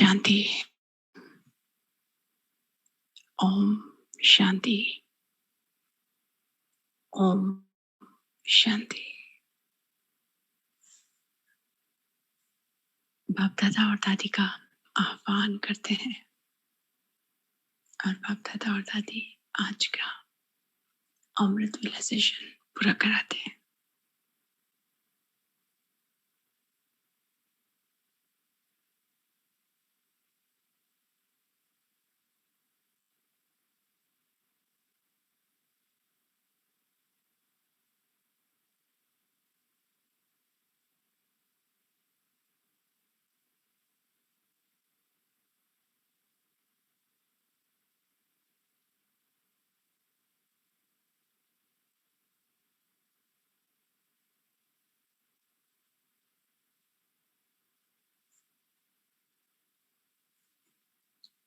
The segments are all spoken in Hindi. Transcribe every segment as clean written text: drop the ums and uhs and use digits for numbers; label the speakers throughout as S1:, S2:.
S1: शांति। ओम शांति। ओम शांति। बाप दादा और दादी का आह्वान करते हैं और बाप दादा और दादी आज का अमृत वेला सेशन पूरा कराते हैं।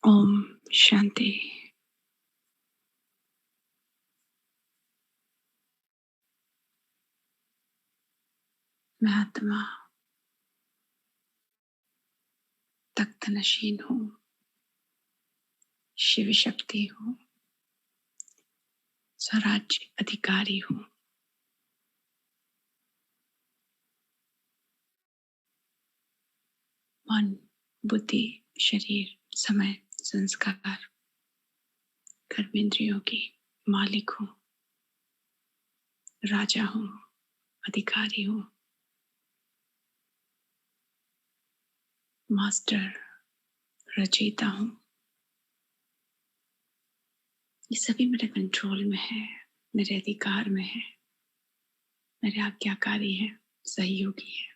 S1: ओम शांति। मैं आत्मा तख्त नशीन हूँ, शिव शक्ति हूँ, स्वराज्य अधिकारी हूँ। मन, बुद्धि, शरीर, समय, संस्कार, कर्मेंद्रियों की मालिक हूँ, राजा हूँ, अधिकारी हूँ, मास्टर, रचयिता हूँ। ये सभी मेरे कंट्रोल में है, मेरे अधिकार में है, मेरे आज्ञाकारी है, सहयोगी है।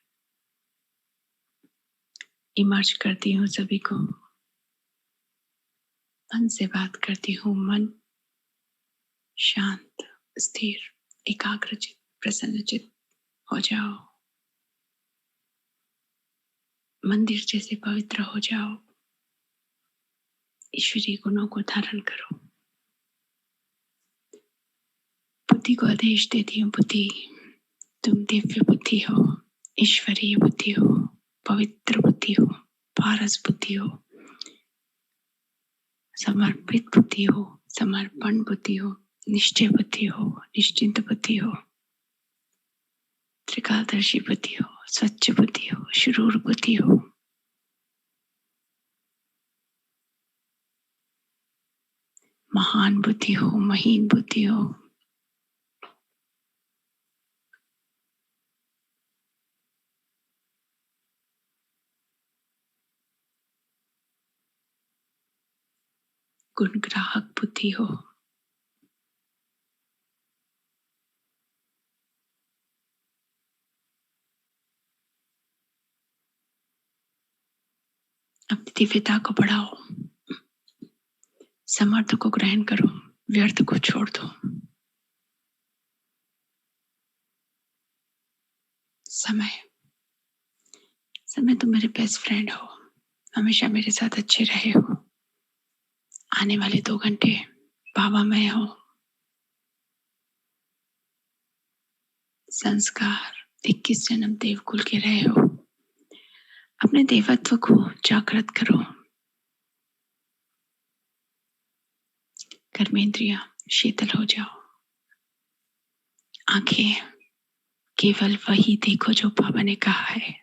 S1: इमर्ज करती हूँ सभी को, मन से बात करती हूँ। मन शांत, स्थिर, एकाग्रचित, प्रसन्नचित हो जाओ। मंदिर जैसे पवित्र हो जाओ। ईश्वरीय गुणों को धारण करो। बुद्धि को आदेश देती हूँ, बुद्धि तुम दिव्य बुद्धि हो, ईश्वरीय बुद्धि हो, पवित्र बुद्धि हो, पारस बुद्धि हो, समर्पित बुद्धि हो, समर्पण बुद्धि हो, निश्चय बुद्धि हो, निश्चिंत बुद्धि हो, त्रिकालदर्शी बुद्धि हो, स्वच्छ बुद्धि हो, शुरूर बुद्धि हो। महान बुद्धि हो, महीन बुद्धि हो। गुणग्राहक बुद्धि हो। अपनी दिव्यता को बढ़ाओ। समर्थ को ग्रहण करो, व्यर्थ को छोड़ दो। समय तुम मेरे बेस्ट फ्रेंड हो, हमेशा मेरे साथ अच्छे रहे हो। आने वाले 2 घंटे बाबा मैं हो। संस्कार 21 जन्म देवकुल के रहे हो। अपने देवत्व को जागृत करो। कर्मेंद्रियां शीतल हो जाओ। आंखें केवल वही देखो जो बाबा ने कहा है।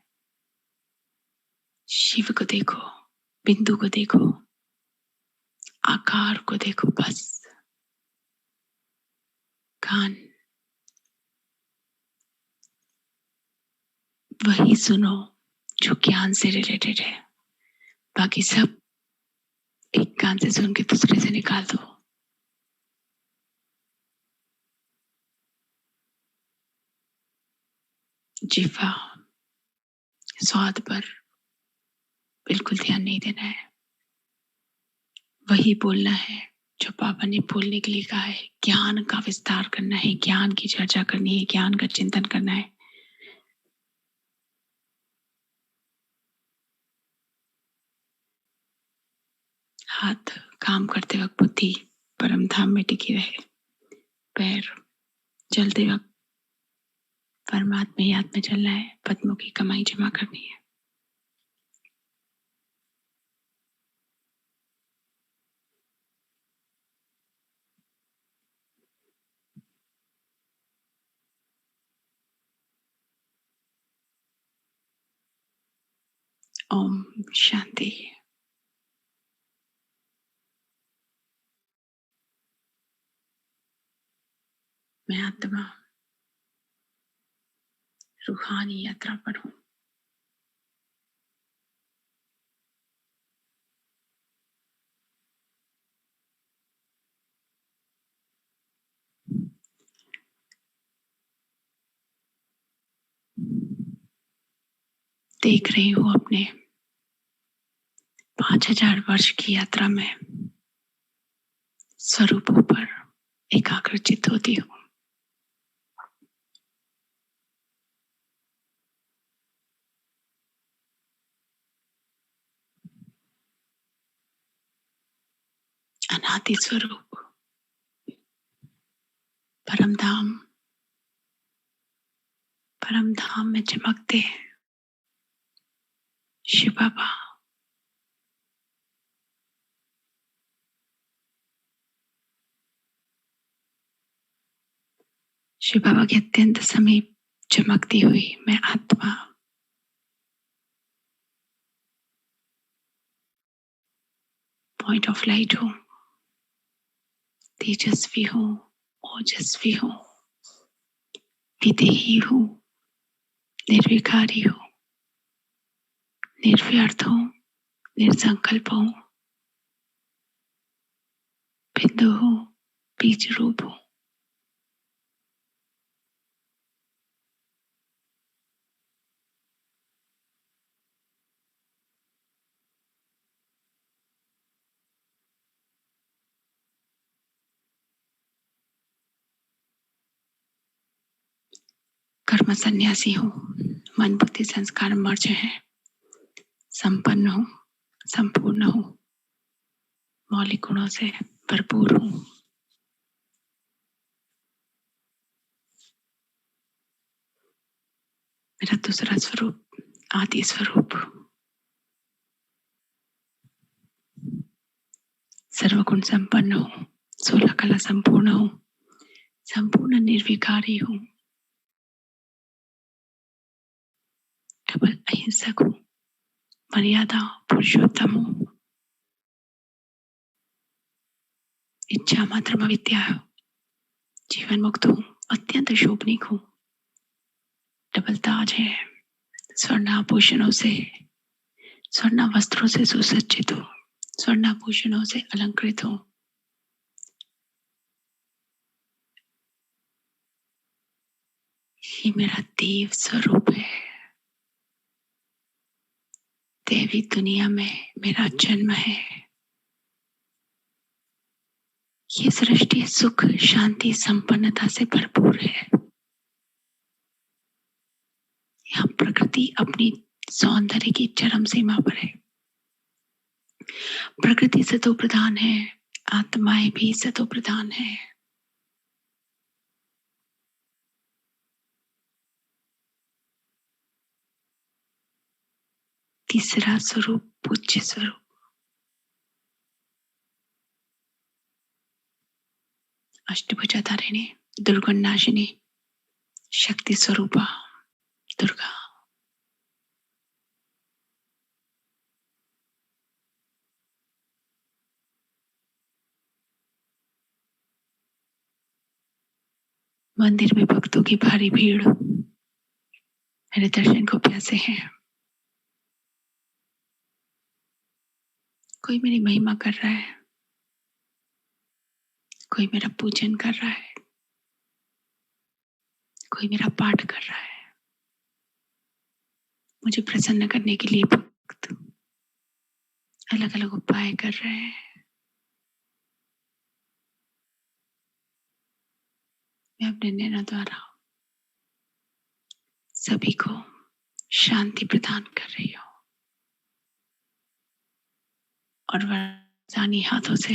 S1: शिव को देखो, बिंदु को देखो, आकार को देखो बस। कान वही सुनो जो ज्ञान से रिलेटेड है। बाकी सब एक कान से सुन के दूसरे से निकाल दो। जिह्वा स्वाद पर बिल्कुल ध्यान नहीं देना है। वही बोलना है जो पापा ने बोलने के लिए कहा है। ज्ञान का विस्तार करना है, ज्ञान की चर्चा करनी है, ज्ञान का चिंतन करना है। हाथ काम करते वक्त बुद्धि परम धाम में टिकी रहे। पैर चलते वक्त परमात्मा याद में चलना है। पद्मों की कमाई जमा करनी है। ओम शांति। मैं आत्मा रूहानी यात्रा पर हूँ। देख रही हूँ अपने 5000 वर्ष की यात्रा में स्वरूपों पर एकाग्रचित होती हूँ। अनादि स्वरूप परम धाम में चमकते हैं शिव बाबा। शिव बाबा के अत्यंत समीप चमकती हुई मैं आत्मा पॉइंट ऑफ लाइट हूँ। तेजस्वी हूँ, ओजस्वी हूँ, विदेही हूँ, निर्विकारी हूँ, निर्व्यर्थ हूँ, निर्संकल्प हूँ, बिंदु हूँ, बीज रूप हूँ। कर्म सन्यासी हूँ, मन बुद्धि संस्कार मर्ज हैं, संपन्न हूँ, संपूर्ण हूँ, मौलिक गुणों से भरपूर हूँ। मेरा दूसरा स्वरूप आदि स्वरूप सर्वगुण संपन्न हूँ, 16 कला संपूर्ण हूँ, संपूर्ण निर्विकारी हूँ, केवल अहिंसक हूँ, मर्यादा पुरुषोत्तम हूँ, इच्छा मात्र विद्या हूँ, जीवन मुक्त हूँ, अत्यंत शोभनीक हूँ, डबल ताज है, स्वर्णाभूषणों से स्वर्ण वस्त्रों से सुसज्जित हूँ, स्वर्णाभूषणों से अलंकृत हूँ। ये मेरा देव स्वरूप है। देवी दुनिया में मेरा जन्म है। ये सृष्टि सुख शांति संपन्नता से भरपूर है। यहाँ प्रकृति अपनी सौंदर्य की चरम सीमा पर है। प्रकृति सतो प्रधान है, आत्माएं भी सतो प्रधान है। तीसरा स्वरूप पूज्य स्वरूप, अष्टभुजाधारिणी, दुर्गुणनाशिनी, शक्ति स्वरूपा दुर्गा। मंदिर में भक्तों की भारी भीड़ मेरे दर्शन को प्यासे हैं। कोई मेरी महिमा कर रहा है, कोई मेरा पूजन कर रहा है, कोई मेरा पाठ कर रहा है। मुझे प्रसन्न करने के लिए भक्त अलग अलग उपाय कर रहे हैं। मैं अपने नैना द्वारा सभी को शांति प्रदान कर रही हूँ और वरदानी हाथों से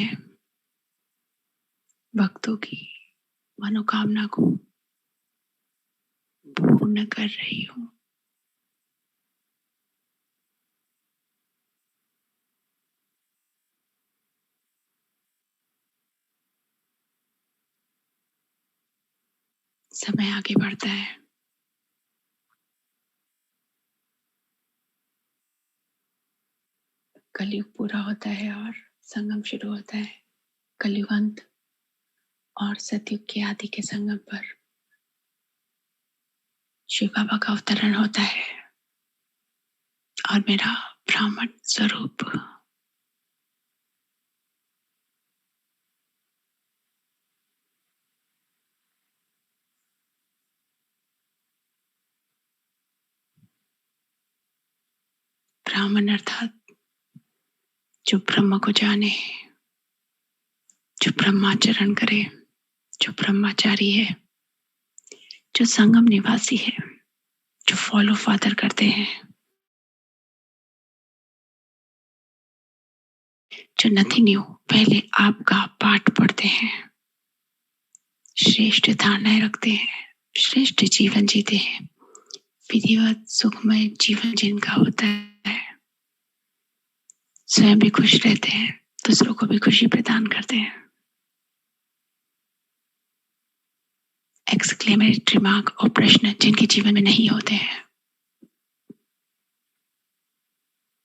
S1: भक्तों की मनोकामना को पूर्ण कर रही हूँ। समय आगे बढ़ता है। कलयुग पूरा होता है और संगम शुरू होता है। कलयुग अंत और सतयुग के आदि के संगम पर शिव बाबा का अवतरण होता है और मेरा ब्राह्मण स्वरूप ब्राह्मण अर्थात जो ब्रह्म को जाने, जो ब्रह्माचरण करे, जो ब्रह्मचारी है, जो संगम निवासी है, जो फॉलो फादर करते हैं, जो नथिंग न्यू पहले आपका पाठ पढ़ते हैं, श्रेष्ठ धारणाएं रखते हैं, श्रेष्ठ जीवन जीते हैं, विधिवत सुखमय जीवन जिनका होता है, स्वयं भी खुश रहते हैं, दूसरों को भी खुशी प्रदान करते हैं। एक्सक्लेमेटरी मार्क और प्रश्न जिनके जीवन में नहीं होते हैं,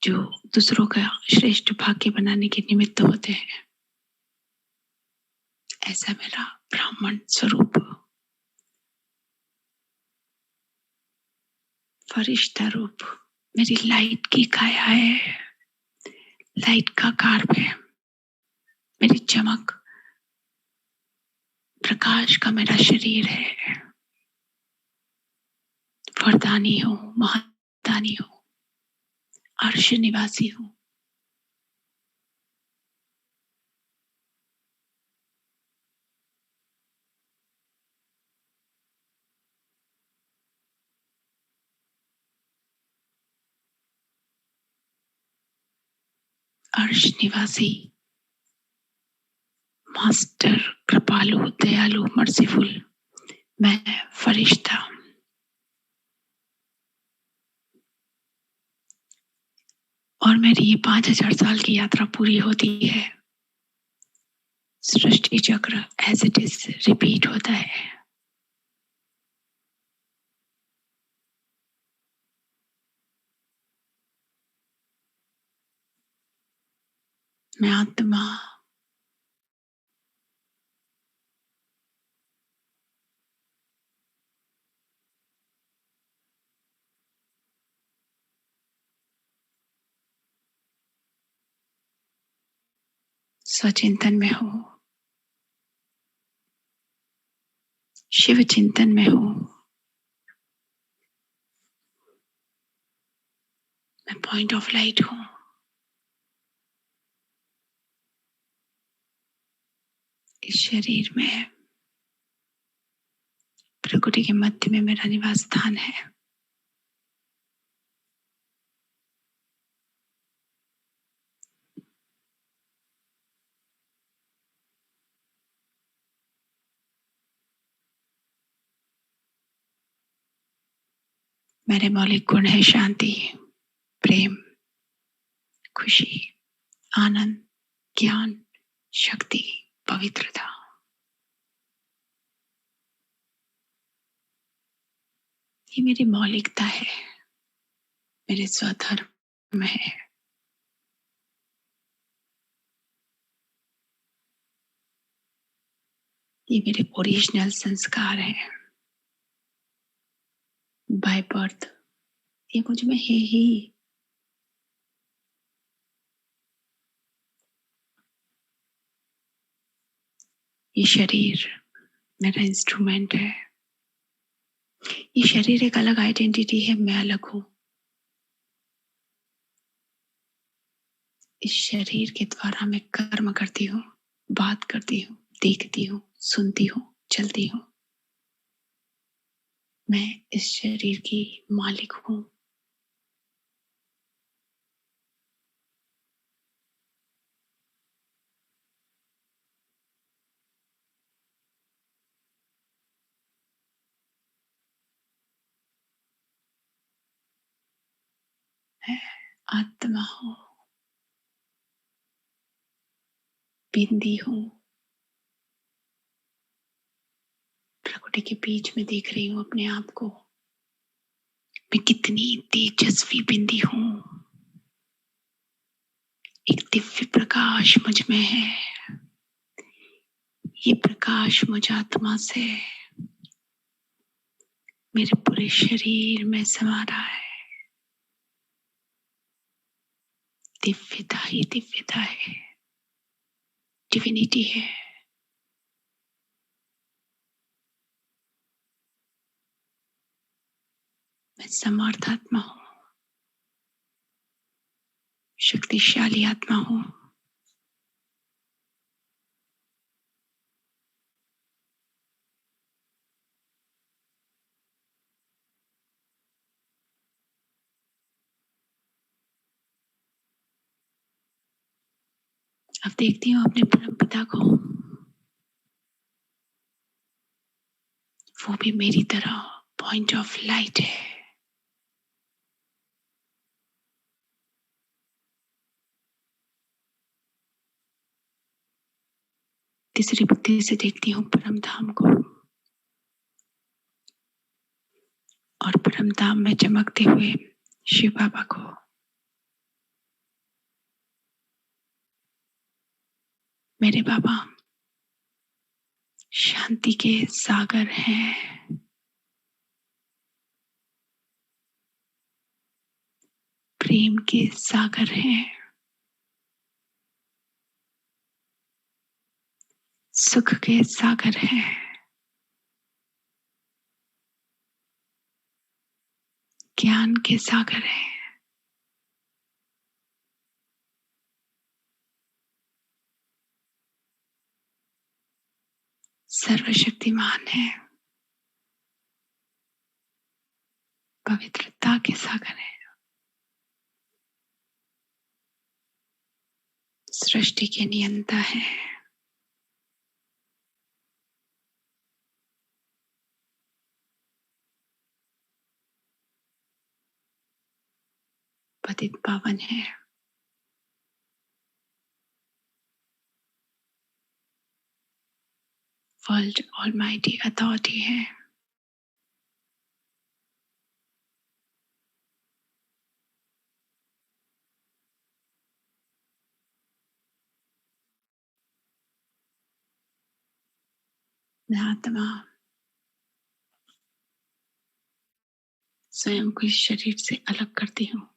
S1: जो दूसरों का श्रेष्ठ भाग्य बनाने के निमित्त होते हैं, ऐसा मेरा ब्राह्मण स्वरूप फरिश्ता रूप मेरी लाइट की काया है, लाइट का कार्ब है, मेरी चमक प्रकाश का मेरा शरीर है, वरदानी हूँ, महादानी हूँ, अर्श निवासी हूँ। अर्श निवासी मास्टर कृपालु दयालु मर्सीफुल मैं फरिश्ता। और मेरी ये 5000 साल की यात्रा पूरी होती है, सृष्टि चक्र एज इट इज रिपीट होता है। मैं आत्मा स्वचिंतन में हूँ, शिव चिंतन में हूँ, मैं पॉइंट ऑफ लाइट हूँ। इस शरीर में प्रकृति के मध्य में मेरा निवास स्थान है। मेरे मौलिक गुण है शांति, प्रेम, खुशी, आनंद, ज्ञान, शक्ति, पवित्रता। ये मेरी मौलिकता है, मेरे स्वधर्म है। ये मेरे ओरिजिनल संस्कार है, बाय बर्थ ये मुझ में है ही। ये शरीर मेरा इंस्ट्रूमेंट है, ये शरीर एक अलग आइडेंटिटी है, मैं अलग हूं। इस शरीर के द्वारा मैं कर्म करती हूँ, बात करती हूँ, देखती हूँ, सुनती हूँ, चलती हूँ। मैं इस शरीर की मालिक हूँ। मैं आत्मा हूँ, बिंदी हूँ, प्रकृति के बीच में देख रही हूँ अपने आप को। मैं कितनी तेजस्वी बिंदी हूँ, एक दिव्य प्रकाश मुझ में है। ये प्रकाश मुझ आत्मा से मेरे पूरे शरीर में समा रहा है। दिव्यता ही दिव्यता है, डिविनिटी है। मैं समर्थ आत्मा हूँ, शक्तिशाली आत्मा हूँ। अब देखती हूँ अपने परम पिता को, वो भी मेरी तरह पॉइंट ऑफ लाइट है। तीसरी बुद्धि से देखती हूँ परम धाम को, और परम धाम में चमकते हुए शिव बाबा को। मेरे बाबा शांति के सागर हैं, प्रेम के सागर हैं, सुख के सागर हैं, ज्ञान के सागर हैं। सर्वशक्तिमान है, पवित्रता के सागर है, सृष्टि के नियंता है। पतित पावन है, वर्ल्ड ऑलमाइटी अथॉरिटी है। मैं आत्मा स्वयं को इस शरीर से अलग करती हूँ।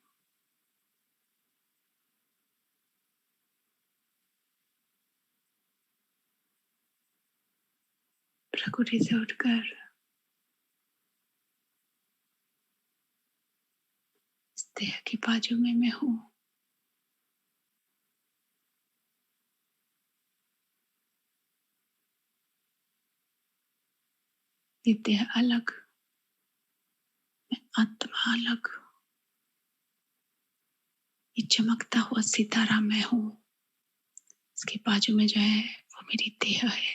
S1: प्रकृति से उठकर इस देह की बाजू में मैं हूँ। ये देह अलग, मैं आत्मा अलग। ये चमकता हुआ सितारा मैं हूँ, इसके बाजू में जो है वो मेरी देह है।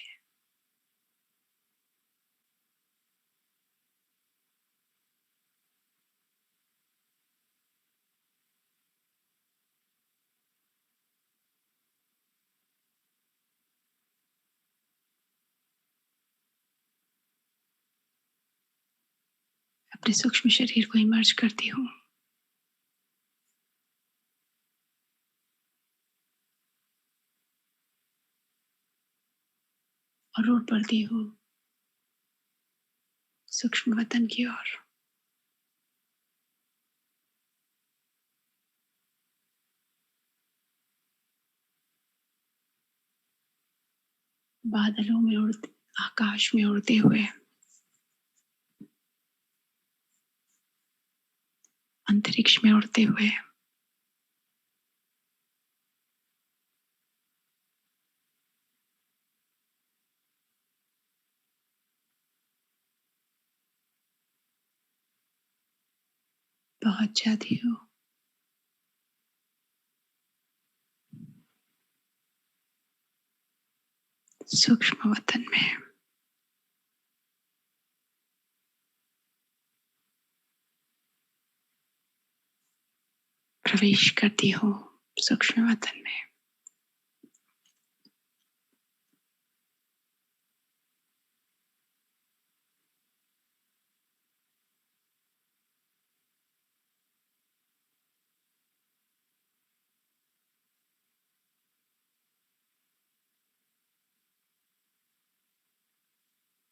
S1: अपने सूक्ष्म शरीर को इमर्ज करती हूँ और रोड बढ़ती हूँ सूक्ष्म वतन की ओर। बादलों में उड़ते, आकाश में उड़ते हुए, अंतरिक्ष में उड़ते हुए, पहुंच जाती हूँ सूक्ष्म वतन में। प्रवेश करती हूँ सूक्ष्म वतन में।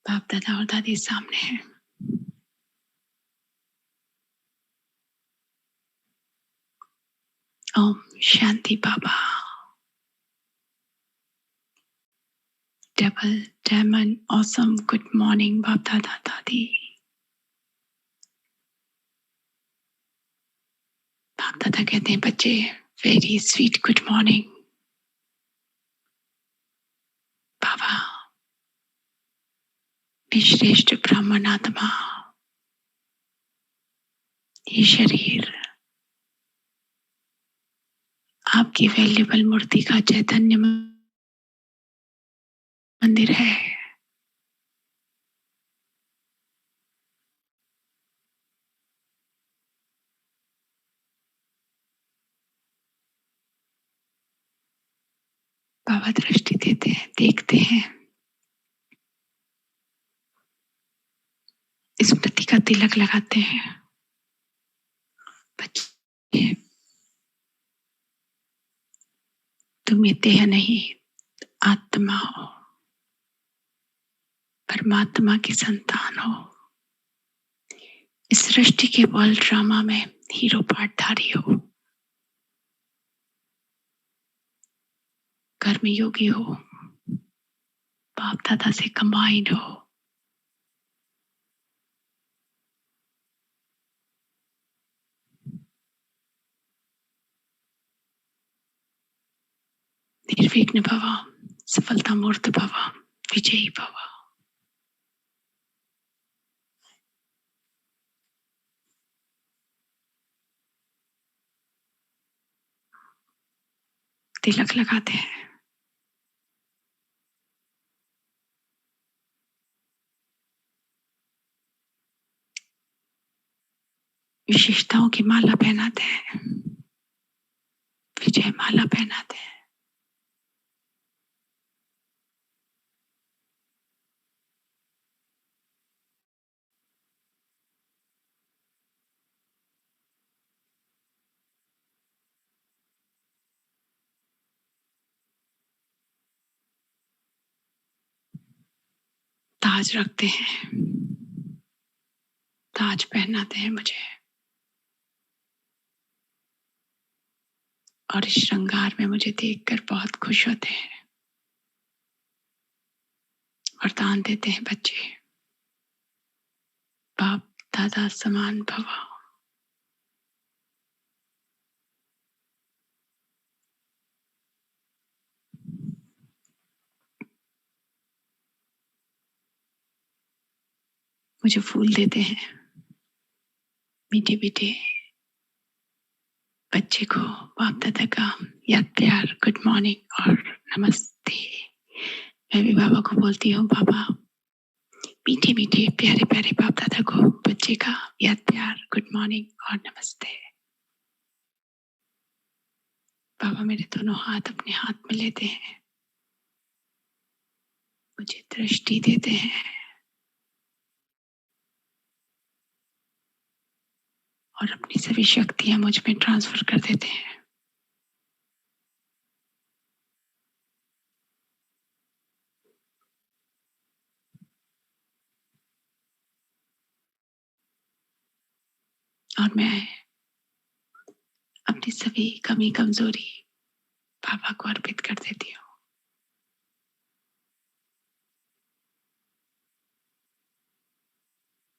S1: बाप दादा और दादी सामने हैं। ओम शांति बाबा। Double diamond awesome good morning बाप दादा दादी। बाप दादा कहते हैं बच्चे वेरी स्वीट गुड मॉर्निंग। बाबा श्रेष्ठ ब्राह्मण आत्मा, ये शरीर आपकी वैल्यूबल मूर्ति का चैतन्य मंदिर है। बाबा दृष्टि देते हैं, देखते हैं, स्मृति का तिलक लगाते हैं। बच्चे तुम ये देह नहीं आत्मा हो, परमात्मा की संतान हो। इस सृष्टि के वर्ल्ड ड्रामा में हीरो पार्टधारी हो, कर्मयोगी हो, बाप दादा से कंबाइंड हो। निर्विघ्न भव, सफलता मूर्त भव, विजयी भव। तिलक लगाते हैं। विशेषताओं की माला पहनाते हैं, विजय माला पहनाते हैं। ताज रखते हैं, ताज पहनाते हैं मुझे, और इस श्रृंगार में मुझे देखकर बहुत खुश होते हैं। वरदान देते हैं बच्चे बाप दादा समान भव। मुझे फूल देते हैं, मीठे मीठे। बच्चे को बाप दादा का याद प्यार गुड मॉर्निंग और नमस्ते। मैं भी बाबा को बोलती हूँ बाबा मीठे मीठे प्यारे प्यारे बाप दादा को बच्चे का याद प्यार गुड मॉर्निंग और नमस्ते। बाबा मेरे दोनों हाथ अपने हाथ में लेते हैं, मुझे दृष्टि देते हैं और अपनी सभी शक्तियां मुझ में ट्रांसफर कर देते हैं। और मैं अपनी सभी कमी कमजोरी बाबा को अर्पित कर देती हूँ।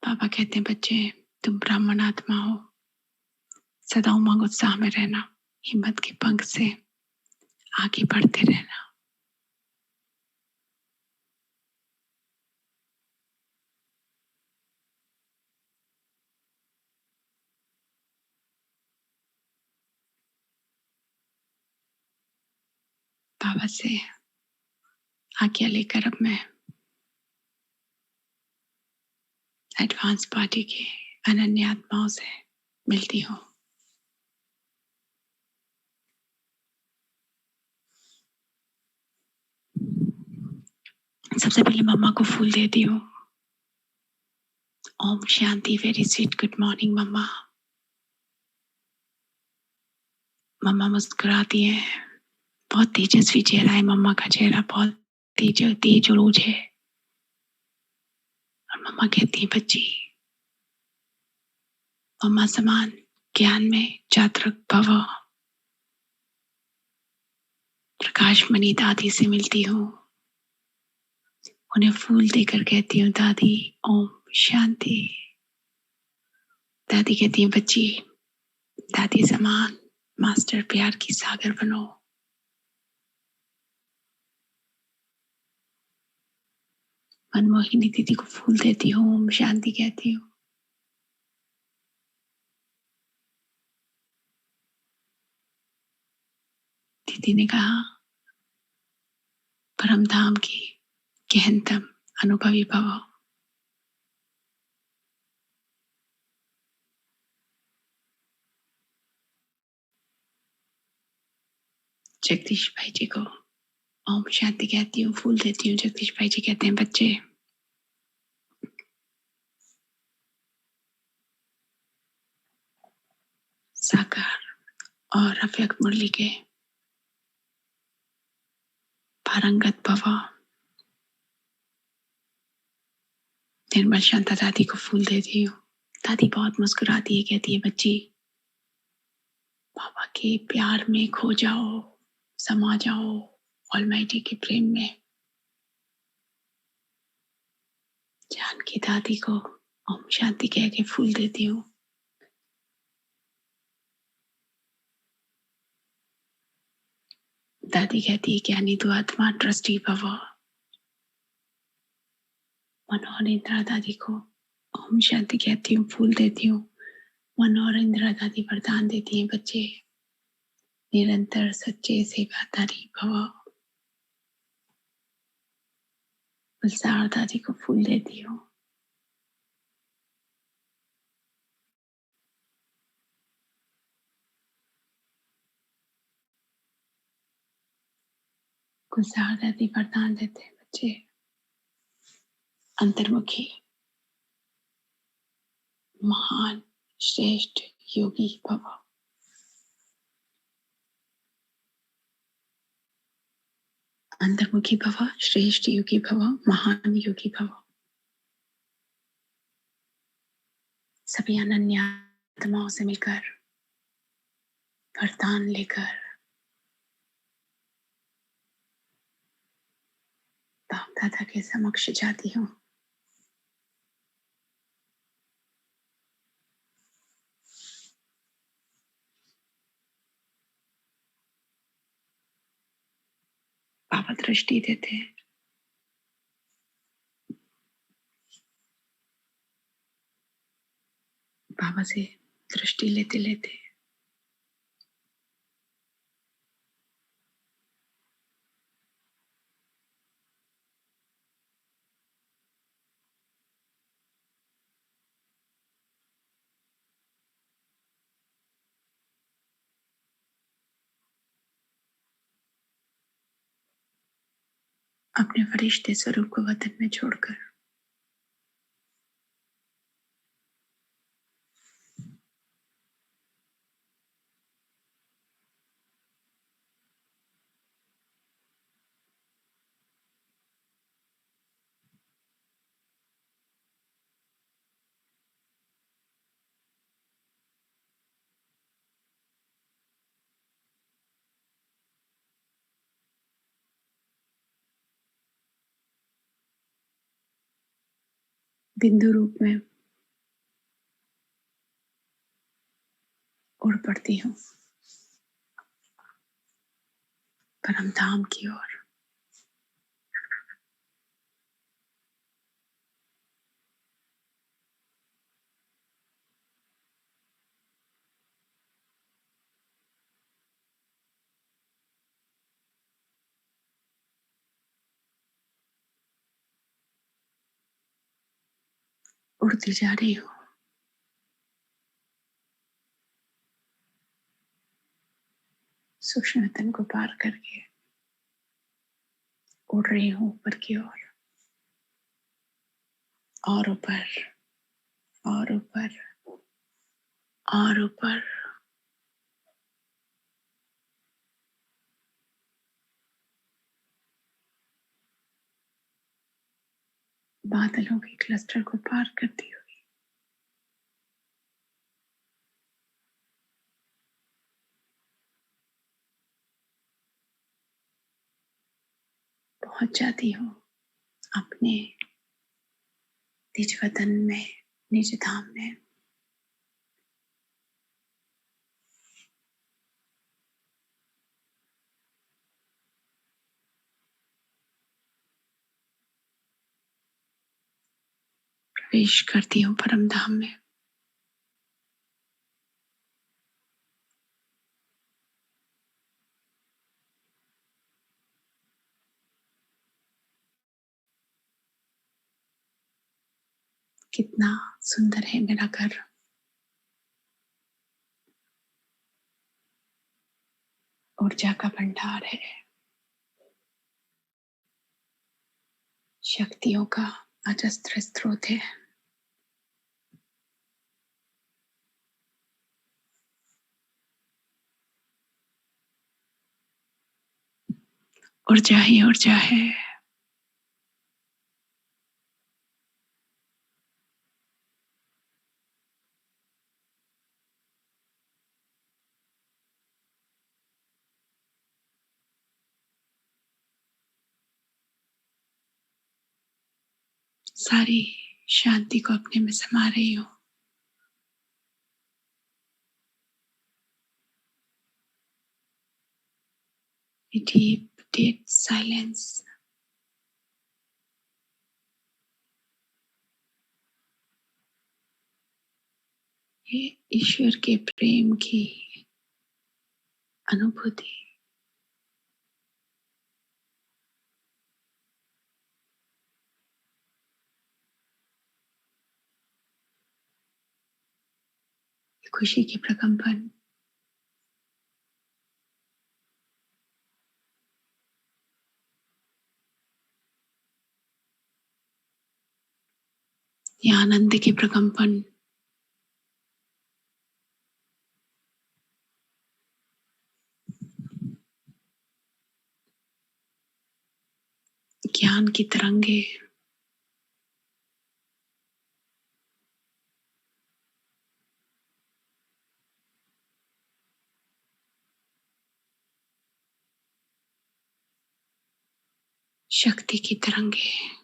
S1: बाबा कहते हैं बच्चे तुम ब्राह्मण आत्मा हो, सदा उमंग उत्साह में रहना, हिम्मत के पंख से आगे बढ़ते रहना। बाबा से आज्ञा लेकर अब मैं एडवांस पार्टी के अनन्य आत्माओं से मिलती हूँ। सबसे पहले मम्मा को फूल देती हूँ। Om Shanti, very sweet good morning मम्मा। मम्मा मुस्कुराती है, बहुत तेजस्वी चेहरा है मम्मा का चेहरा, बहुत तेज तेज उरूज है। मम्मा कहती है बच्ची, मम्मा समान ज्ञान में जातक भव। प्रकाश मणि दादी से मिलती हूँ, उन्हें फूल देकर कहती हूँ दादी ओम शांति। दादी कहती है बच्ची, दादी समान मास्टर प्यार की सागर बनो। मनमोहिनी दीदी को फूल देती हूँ, ओम शांति कहती हूँ। दीदी ने कहा परम धाम की गहनतम अनुभवी भव। जगदीश भाई जी को ओम शांति कहती हूँ, फूल देती हूँ। जगदीश भाई जी कहते हैं बच्चे, साकार और अव्यक्त मुरली के पारंगत भव। निर्मल शांता दादी को फूल देती हूँ। दादी बहुत मुस्कुराती है, कहती है बच्ची, बाबा के प्यार में खो जाओ, समा जाओ ऑलमाइटी के प्रेम में। जानकी दादी को ओम शांति कह के फूल देती हूँ। दादी कहती है ज्ञानी तू आत्मा ट्रस्टी भव। मनोहर इंदिरा दादी को ओम शांति कहती हूँ, फूल देती हूँ। मनोहर इंदिरा दादी वरदान देती हैं बच्चे, निरंतर सच्चे सेवादारी भव। गुलजार दादी को फूल देती हूँ। गुलजार दादी वरदान देते हैं बच्चे, अंतर्मुखी महान श्रेष्ठ योगी भव। अंतर्मुखी भव, श्रेष्ठ योगी भव, महान योगी भव। सभी अनन्य आत्माओं से मिलकर वरदान लेकर बाप दादा के समक्ष जाती हूँ। बाबा दृष्टि देते हैं। बाबा से दृष्टि लेते लेते अपने फरिश्ते स्वरूप को वतन में छोड़कर बिंदु रूप में उड़ पड़ती हूँ परम धाम की ओर। उड़ती जा रही हूँ। सूक्ष्म तन को पार करके उड़ रही हूँ ऊपर की ओर, और ऊपर और ऊपर और ऊपर। बादलों के क्लस्टर को पार करती हुई पहुंच जाती हो अपने निज वतन में, निज धाम में। प्रवेश करती हूँ परम धाम में। कितना सुंदर है मेरा घर। ऊर्जा का भंडार है, शक्तियों का अजस्त्र स्रोत है। ऊर्जा ही ऊर्जा है। सारी शांति को अपने में समा रही हूँ। Deep deep silence. ये ईश्वर के प्रेम की अनुभूति। खुशी की प्रकंपन। ये आनंद की प्रकंपन। ज्ञान की तरंगे। शक्ति की तरंगे।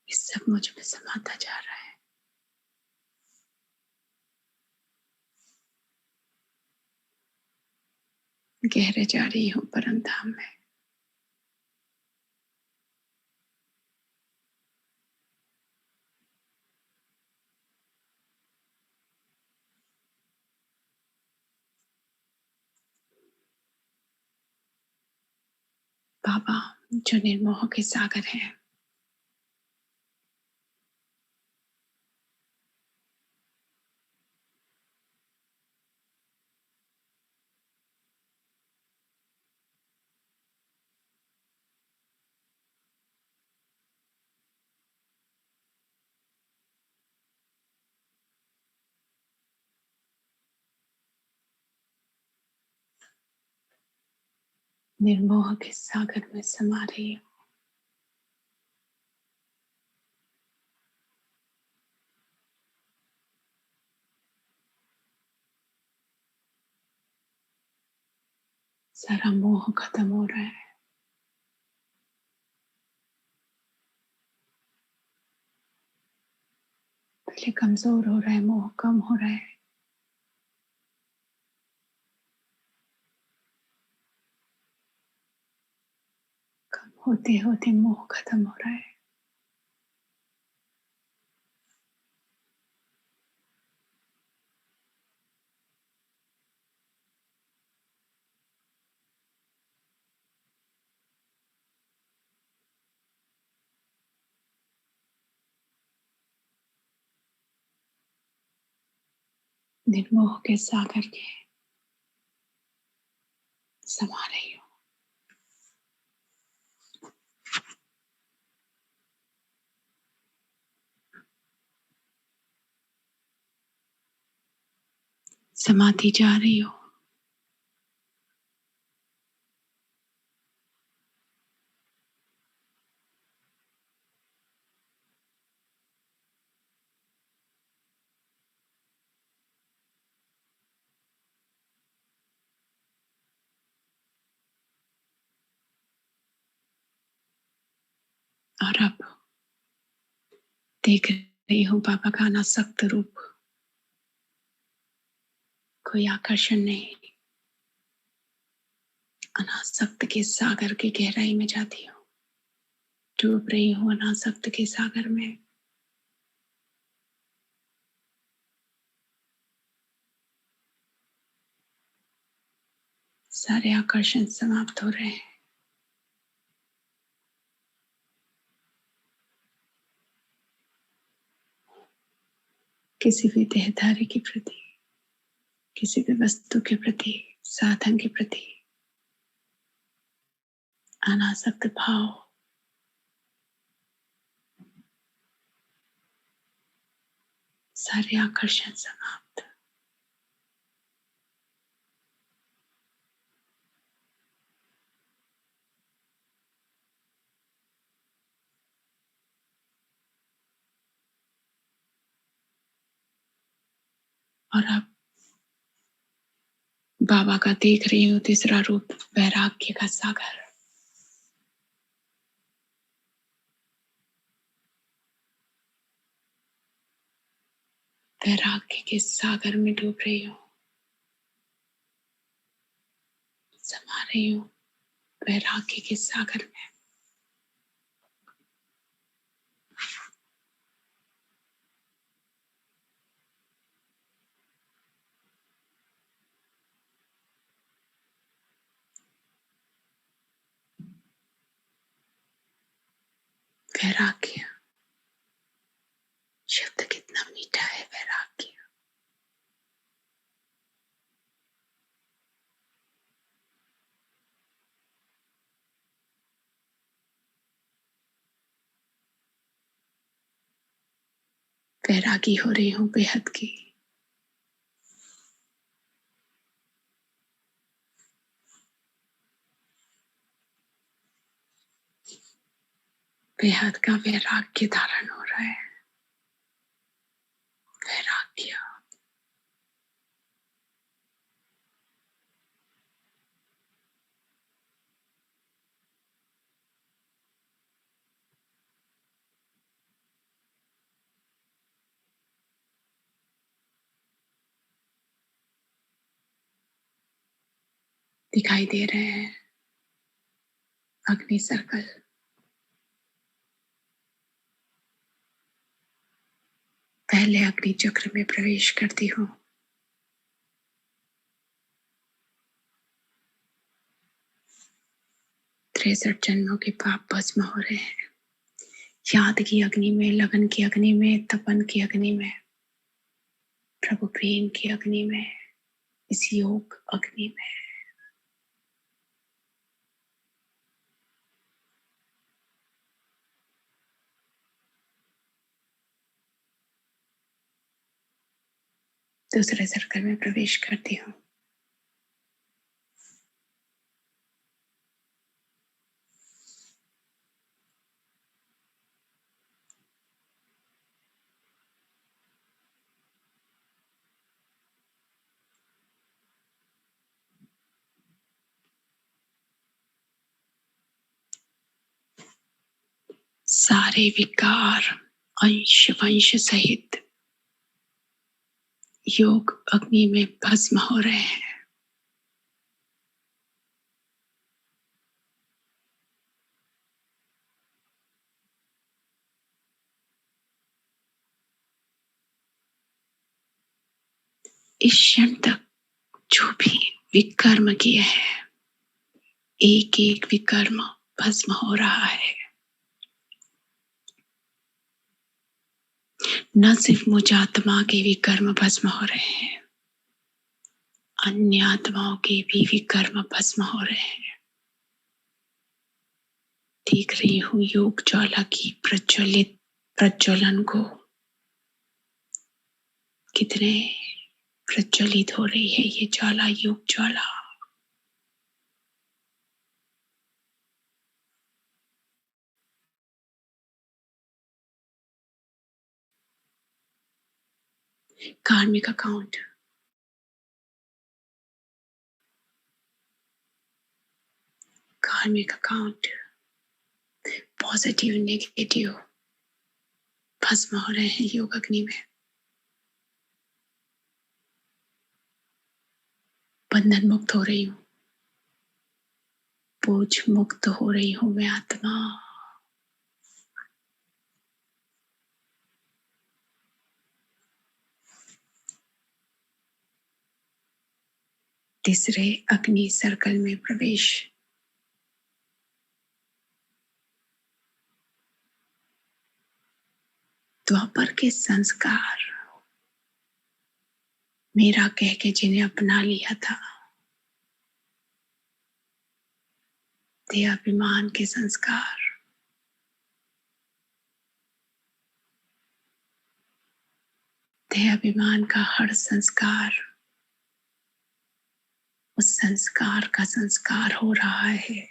S1: ये सब मुझ में समाता जा रहा है। गहरे जा रही हूँ परम धाम में। बाबा जो निर्मोह के सागर हैं, निर्मोह के सागर में समा रही हूँ। सारा मोह खत्म हो रहा है। पहले कमजोर हो रहा है, मोह कम हो रहा है। कम होते होते मोह खत्म हो रहा है। निर्मोह के सागर के समा रही हो। समाती जा रही हो। और अब देख रही हूं बाबा का अनासक्त रूप। कोई आकर्षण नहीं, अनासक्त के सागर की गहराई में जाती हूँ। डूब रही हूँ अनासक्त के सागर में। सारे आकर्षण समाप्त हो रहे हैं। किसी भी देहधारी के प्रति, किसी भी वस्तु के प्रति, साधन के प्रति अनासक्त भाव, सारे आकर्षण समाप्त। और अब बाबा का देख रही हूँ तीसरा रूप, वैराग्य का सागर। वैराग्य के सागर में डूब रही हूँ, समा रही हूँ वैराग्य के सागर में। वैराग्य शब्द कितना मीठा है। वैराग्य वैरागी हो रही हूँ बेहद की। बेहद का वैराग्य धारण हो रहा है। वैराग्य दिखाई दे रहे हैं। अग्नि सर्कल, पहले अग्नि चक्र में प्रवेश करती हूँ। तिरसठ जन्मों के पाप भस्म हो रहे हैं। याद की अग्नि में, लगन की अग्नि में, तपन की अग्नि में, प्रभु प्रेम की अग्नि में, इस योग अग्नि में। दूसरे सर्कल में प्रवेश करती हूँ। सारे विकार अंश वंश सहित योग अग्नि में भस्म हो रहे हैं। इस क्षण तक जो भी विकर्म किए हैं, एक एक विकर्म भस्म हो रहा है। न सिर्फ मुझ आत्मा के विकर्म भस्म हो रहे हैं, अन्य आत्माओं के भी विकर्म भस्म हो रहे हैं। देख रही हूँ योग ज्वाला की प्रज्वलन को, कितने प्रज्वलित हो रही है ये ज्वाला, योग ज्वाला। कार्मिक अकाउंट, कार्मिक अकाउंट, पॉजिटिव नेगेटिव भस्म हो रहे हैं योग अग्नि में। बंधन मुक्त हो रही हूँ, बोझ मुक्त हो रही हूँ मैं आत्मा। तीसरे अग्नि सर्कल में प्रवेश। द्वापर के संस्कार मेरा कह के जिन्हें अपना लिया था, देहाभिमान के संस्कार, देहाभिमान का हर संस्कार उस संस्कार का संस्कार हो रहा है।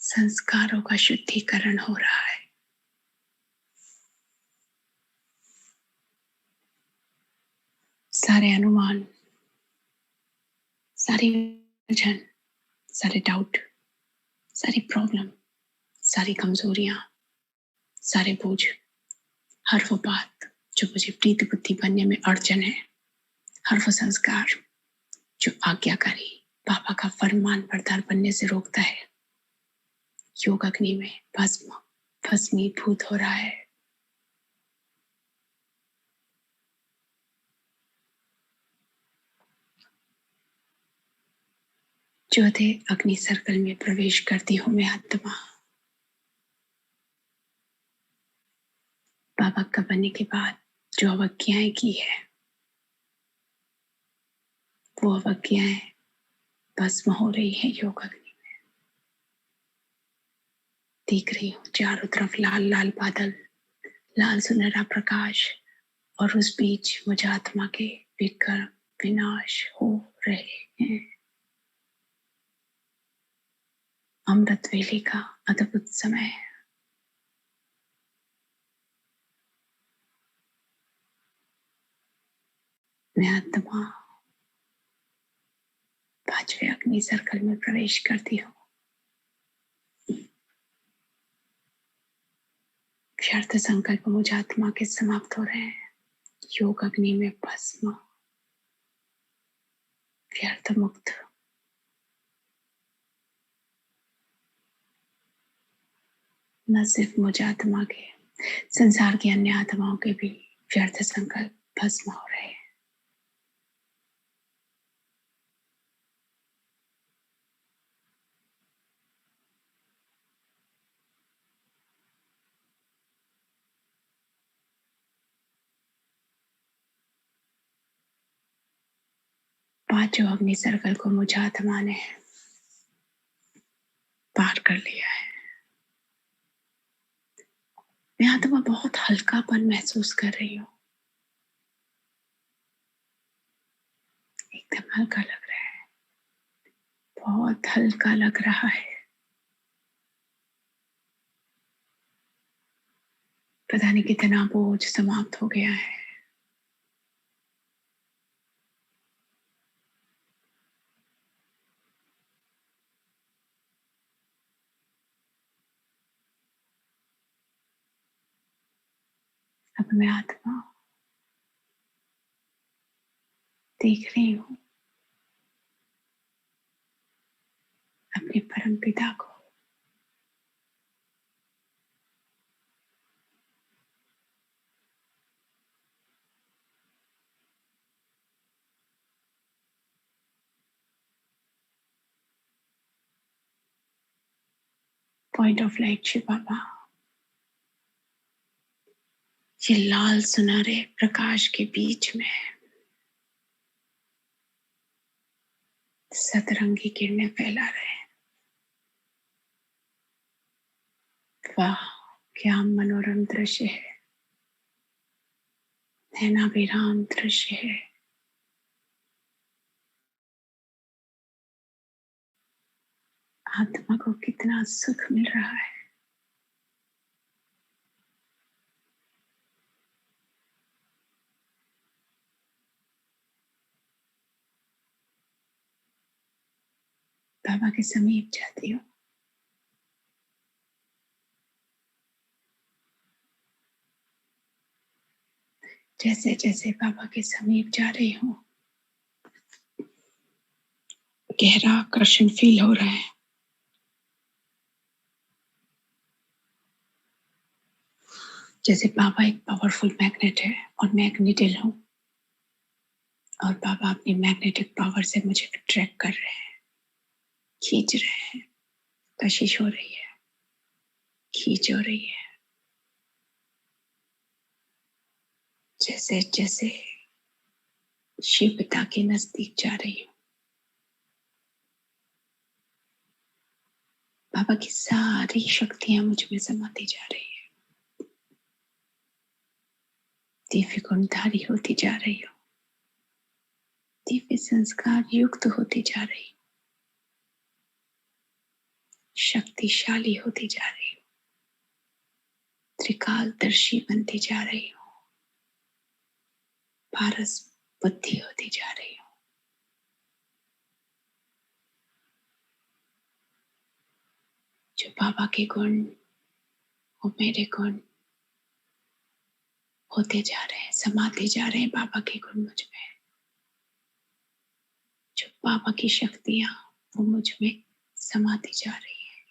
S1: संस्कारों का शुद्धिकरण हो रहा है। सारे अनुमान, सारी उलझन, सारे डाउट, सारी प्रॉब्लम, सारी कमजोरियां, सारे बोझ, हर वो बात जो मुझे प्रीति बुद्धि बनने में अड़चन है, हर वो संस्कार जो आज्ञाकारी बाबा का फरमान बरदार बनने से रोकता है, योग अग्नि में भस्मीभूत हो रहा है। चौथे अग्नि सर्कल में प्रवेश करती हूँ मैं आत्मा। बाबा का बनने के बाद जो अवज्ञाएं की है, वो अवज्ञाएं भस्म हो रही है योग अग्नि में। देख रही हूँ चारों तरफ लाल लाल बादल, लाल सुनहरा प्रकाश, और उस बीच मुझे आत्मा के विकर्म विनाश हो रहे हैं। अमृत वेले का अद्भुत समय है। मैं आत्मा पांचवें अग्नि सर्कल में प्रवेश करती हूँ। व्यर्थ संकल्प मुझे आत्मा के समाप्त हो रहे हैं। योग अग्नि में भस्म, व्यर्थ मुक्त। न सिर्फ मुझे आत्मा के, संसार की अन्य आत्माओं के भी व्यर्थ संकल्प भस्म हो रहे हैं। पांचों अग्नि सर्कल को मुझे आत्मा ने पार कर लिया है। मैं आत्मा बहुत हल्कापन महसूस कर रही हूँ, एकदम हल्का लग रहा है, बहुत हल्का लग रहा है। पता नहीं कितना बोझ समाप्त हो गया है। अब मैं आत्मा देख रही हूँ अपने परम पिता को। पॉइंट ऑफ लाइट शिव बाबा, ये लाल सुनहरे प्रकाश के बीच में सतरंगी किरणें फैला रहे हैं। वाह, क्या मनोरम दृश्य है, नैनाभिराम दृश्य है। आत्मा को कितना सुख मिल रहा है। बाबा के समीप जाती हूँ, जैसे जैसे बाबा के समीप जा रही हूँ, गहरा आकर्षण फील हो रहा है। जैसे बाबा एक पावरफुल मैग्नेट है और मैं एक नीडल हूँ, और बाबा अपनी मैग्नेटिक पावर से मुझे अट्रैक्ट कर रहे हैं, खींच रहे हैं। कशिश हो रही है, खींच हो रही है। जैसे जैसे शिव पिता के नजदीक जा रही हूँ, बाबा की सारी शक्तियां मुझ में समाती जा रही है। दिव्य गुणधारी होती जा रही हूँ, दिव्य संस्कार युक्त होती जा रही हूँ, शक्तिशाली होती जा रही हूँ, त्रिकालदर्शी बनती जा रही हूँ, पारस बुद्धि होती जा रही हूँ। जो बाबा के गुण वो मेरे गुण होते जा रहे हैं, समाते जा रहे हैं बाबा के गुण मुझ में। जो बाबा की शक्तियां वो मुझ में समाती जा रही है।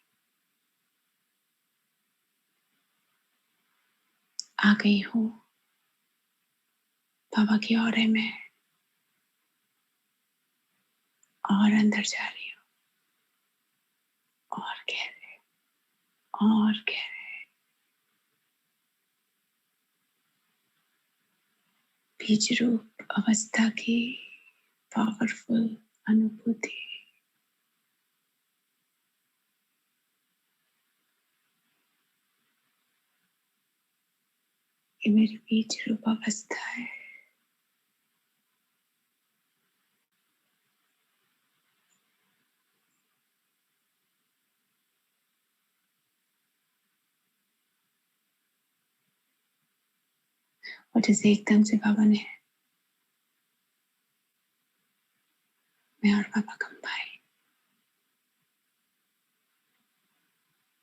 S1: आ गई हूँ बाबा की ऑरे में, और अंदर जा रही हूँ, और गहरे, और गहरे। बीज रूप अवस्था की पावरफुल अनुभूति। ये मेरी बीज रूप अवस्था है। और जैसे एकदम से बाबा ने, मैं और बाबा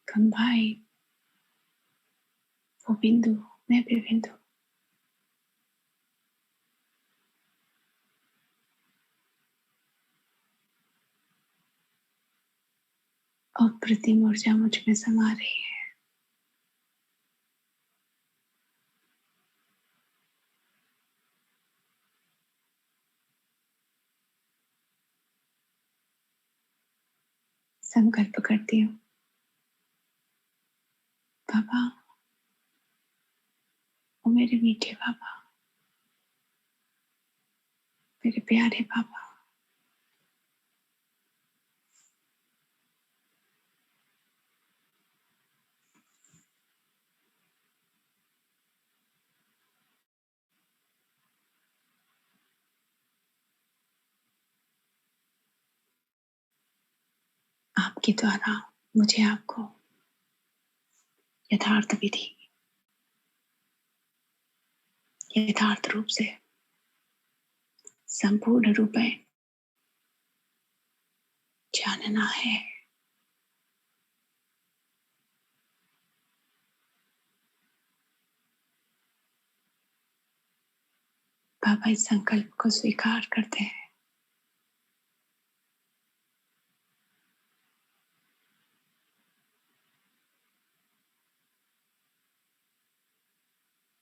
S1: कंबाई, वो बिंदु, मैं भी बिंदु। अप्रतिम ऊर्जा मुझ में समा रही है। संकल्प करती हूँ, बाबा, ओ मेरे मीठे बाबा, मेरे प्यारे बाबा, आपके द्वारा मुझे आपको यथार्थ विधि, यथार्थ रूप से, संपूर्ण रूप में जानना है। बाबा इस संकल्प को स्वीकार करते हैं।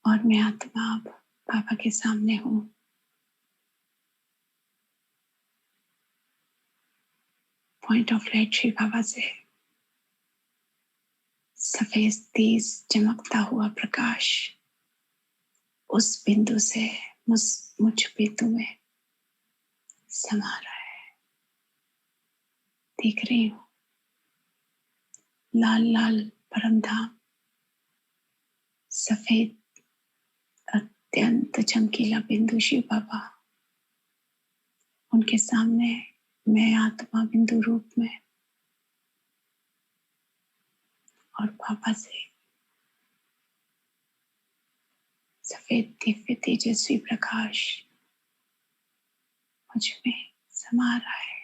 S1: और मैं आत्मा अब बाबा के सामने हूँ। पॉइंट ऑफ लाइट श्री बाबा से सफेद तेज चमकता हुआ प्रकाश उस बिंदु से मुझ बिंदु में समा रहा है। देख रही हूँ लाल लाल परमधाम, सफेद अत्यंत चमकीला बिंदु शिव बाबा, उनके सामने मैं आत्मा बिंदु रूप में और बाबा से सफेद दिव्य तेजस्वी प्रकाश मुझ में समा रहा है।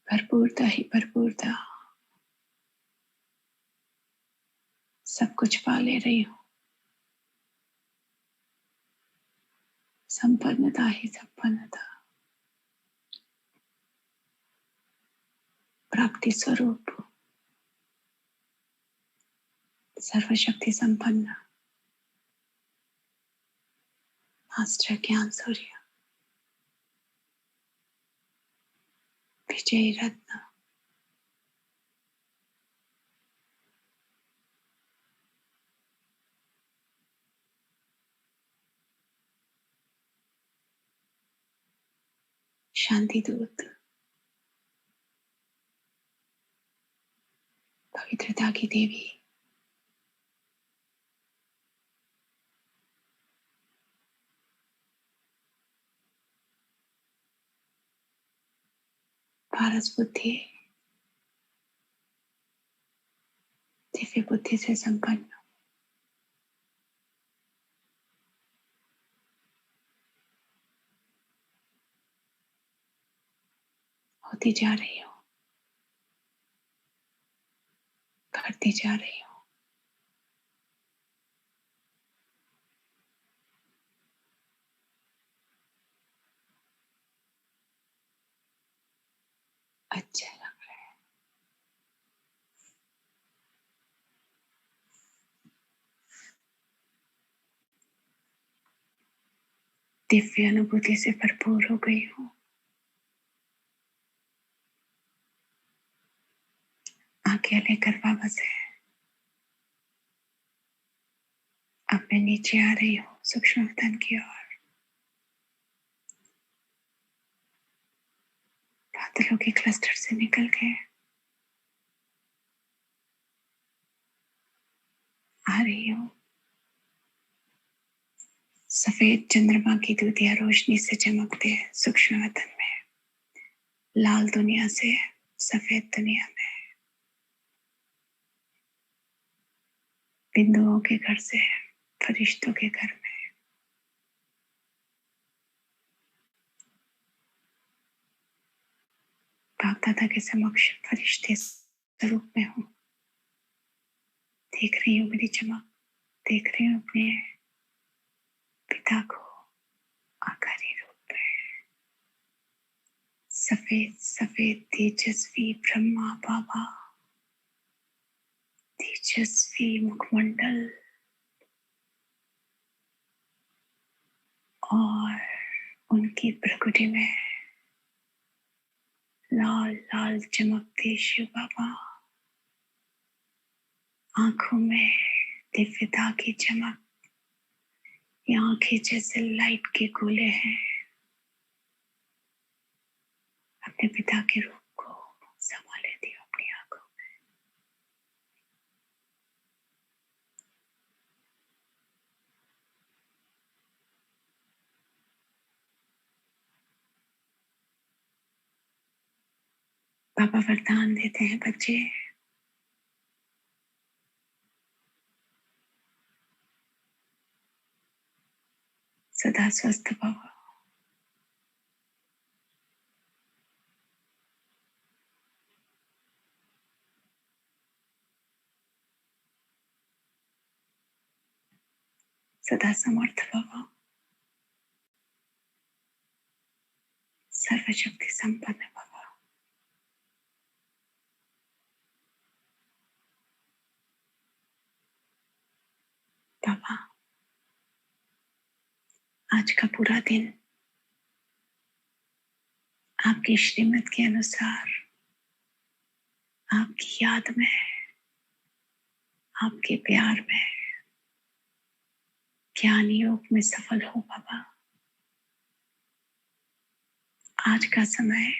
S1: भरपूरता ही भरपूरता सब कुछ पा ले रही हूँ। संपन्नता ही संपन्नता, प्राप्ति स्वरूप, सर्वशक्ति संपन्न मास्टर ज्ञान सूर्य, विजयी रत्न, शांति दूत, पवित्रता की देवी, पारस बुद्धि, दिव्य बुद्धि से संपन्न, होती जा रही हूँ, करती जा रही हूँ। अच्छा लग रहा है। दिव्य अनुभूति से भरपूर हो गई हूँ। आज्ञा लेकर बाबा से अब मैं नीचे आ रही हूँ सूक्ष्म वतन की ओर। बादलों के क्लस्टर से निकल के आ रही हूँ सफेद चंद्रमा की दूधिया रोशनी से चमकते सूक्ष्म वतन में, लाल दुनिया से सफेद दुनिया में, बिंदुओं के घर से फरिश्तों के घर में। बाप दादा के समक्ष फरिश्ते स्वरूप में हूँ। देख रही हूँ मेरी चमक, देख रही हूँ अपने पिता को आकारी रूप में। सफेद सफेद तेजस्वी ब्रह्मा बाबा, तेजस्वी मुखमंडल और उनकी प्रकृति में लाल लाल चमकते शिव बाबा, आंखों में दिव्यता की चमक, ये आंखें जैसे लाइट के गोले हैं। अपने पिता के रूप को समा लेती हूँ अपनी आंखों में। बाबा वरदान देते हैं, बच्चे सदा स्वस्थ भव, सदा समर्थ भव, सर्वशक्ति संपन्न भव। बाबा आज का पूरा दिन आपकी श्रीमत के अनुसार आपकी याद में, आपके प्यार में, ज्ञान योग में सफल हो बाबा। आज का समय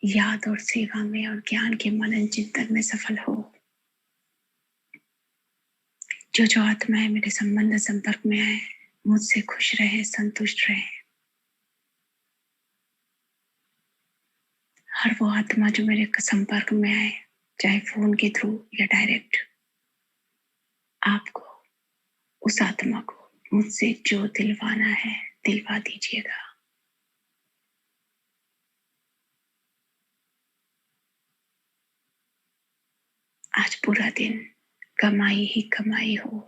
S1: याद और सेवा में और ज्ञान के मनन चिंतन में सफल हो। जो आत्माएं मेरे संबंध संपर्क में आए, मुझसे खुश रहे, संतुष्ट रहे। हर वो आत्मा जो मेरे संपर्क में आए, चाहे फोन के थ्रू या डायरेक्ट, आपको, उस आत्मा को मुझसे जो दिलवाना है दिलवा दीजिएगा। आज पूरा दिन कमाई ही कमाई हो,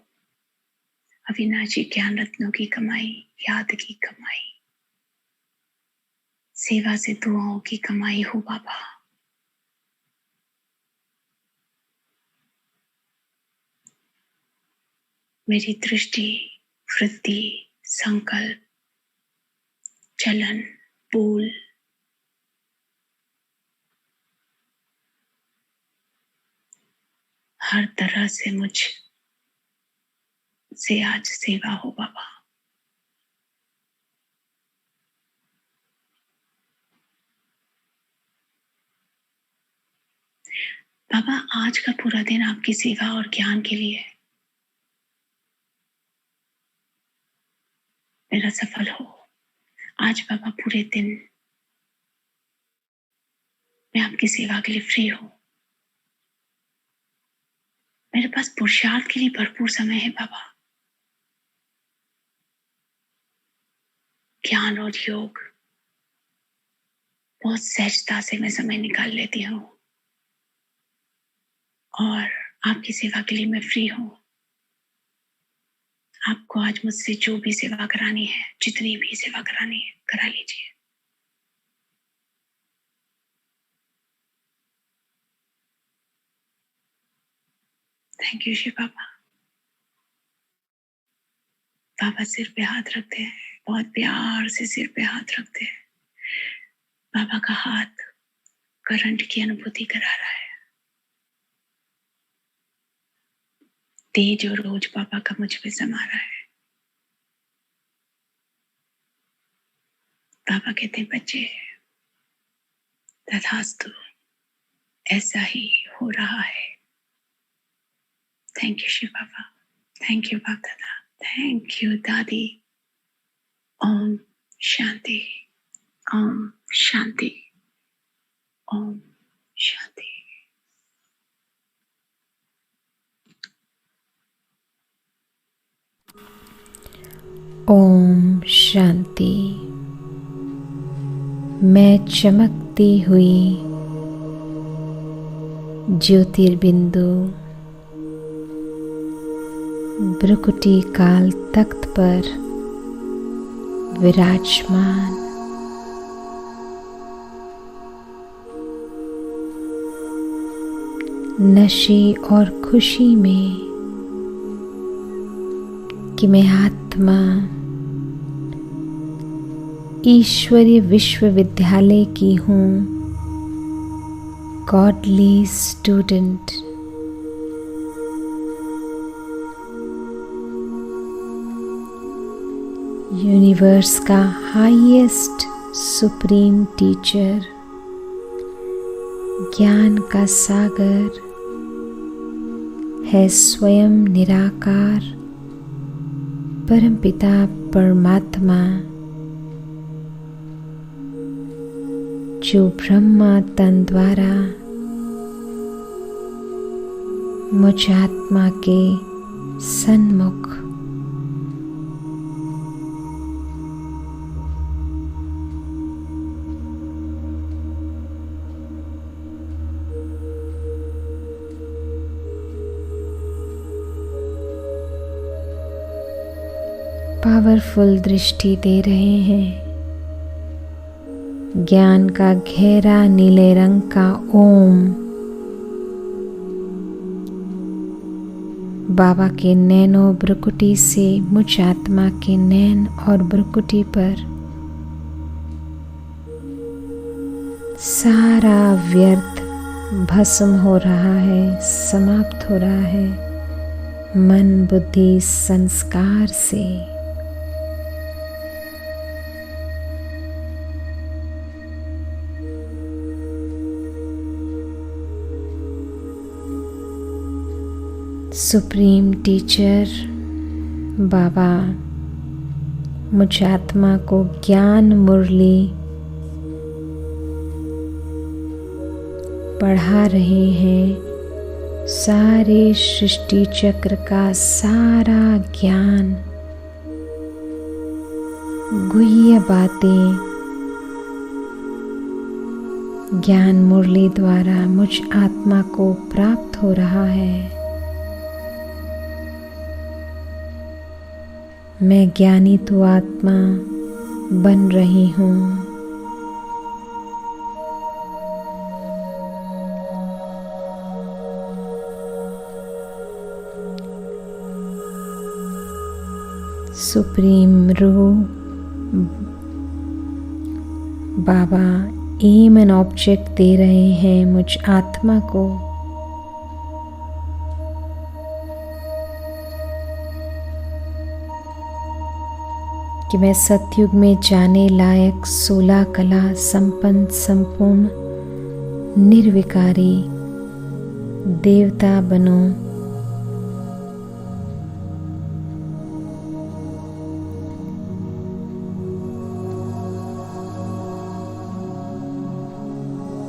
S1: अविनाशी ज्ञान रत्नों की कमाई, याद की कमाई, सेवा से दुआओं की कमाई हो बाबा। मेरी दृष्टि, वृत्ति, संकल्प, चलन, बोल, हर तरह से मुझ से आज सेवा हो बाबा। बाबा, आज का पूरा दिन आपकी सेवा और ज्ञान के लिए मेरा सफल हो। आज बाबा पूरे दिन मैं आपकी सेवा के लिए फ्री हूं। मेरे पास पुरुषार्थ के लिए भरपूर समय है बाबा। ज्ञान और योग बहुत सहजता से मैं समय निकाल लेती हूँ और आपकी सेवा के लिए मैं फ्री हूँ। आपको आज मुझसे जो भी सेवा करानी है, जितनी भी सेवा करानी है, करा लीजिए। थैंक यू शिव बाबा। बाबा सिर पे हाथ रखते हैं, बहुत प्यार से सिर पे हाथ रखते हैं। बाबा का हाथ करंट की अनुभूति करा रहा है। तेज और रोज बाबा का मुझ पे समा रहा है। बाबा कहते हैं बच्चे, तथास्तु, ऐसा ही हो रहा है। Thank you Shiv Baba. Thank you Bap Dada. Thank you दादी। ओम शांति, ओम शांति, ओम शांति।
S2: ओम शांति। मैं चमकती हुई ज्योतिर्बिंदु भ्रुकुटी काल तख्त पर विराजमान नशे और खुशी में कि मैं आत्मा ईश्वरीय विश्वविद्यालय की हूँ, गॉडली स्टूडेंट। यूनिवर्स का हाईएस्ट सुप्रीम टीचर, ज्ञान का सागर है स्वयं निराकार परमपिता परमात्मा, जो ब्रह्मा तन द्वारा मुझ आत्मा के सन्मुख पावरफुल दृष्टि दे रहे हैं। ज्ञान का गहरा नीले रंग का ओम बाबा के नैनो भ्रुकुटी से मुझ आत्मा के नैन और भ्रुकुटी पर सारा व्यर्थ भस्म हो रहा है, समाप्त हो रहा है मन बुद्धि संस्कार से। सुप्रीम टीचर बाबा मुझ आत्मा को ज्ञान मुरली पढ़ा रहे हैं। सारे सृष्टि चक्र का सारा ज्ञान, गुह्य बातें ज्ञान मुरली द्वारा मुझ आत्मा को प्राप्त हो रहा है। मैं ज्ञानी तो आत्मा बन रही हूँ। सुप्रीम रूह बाबा एम एंड ऑब्जेक्ट दे रहे हैं मुझ आत्मा को। कि मैं सतयुग में जाने लायक 16 कला संपन्न संपूर्ण निर्विकारी देवता बनूं।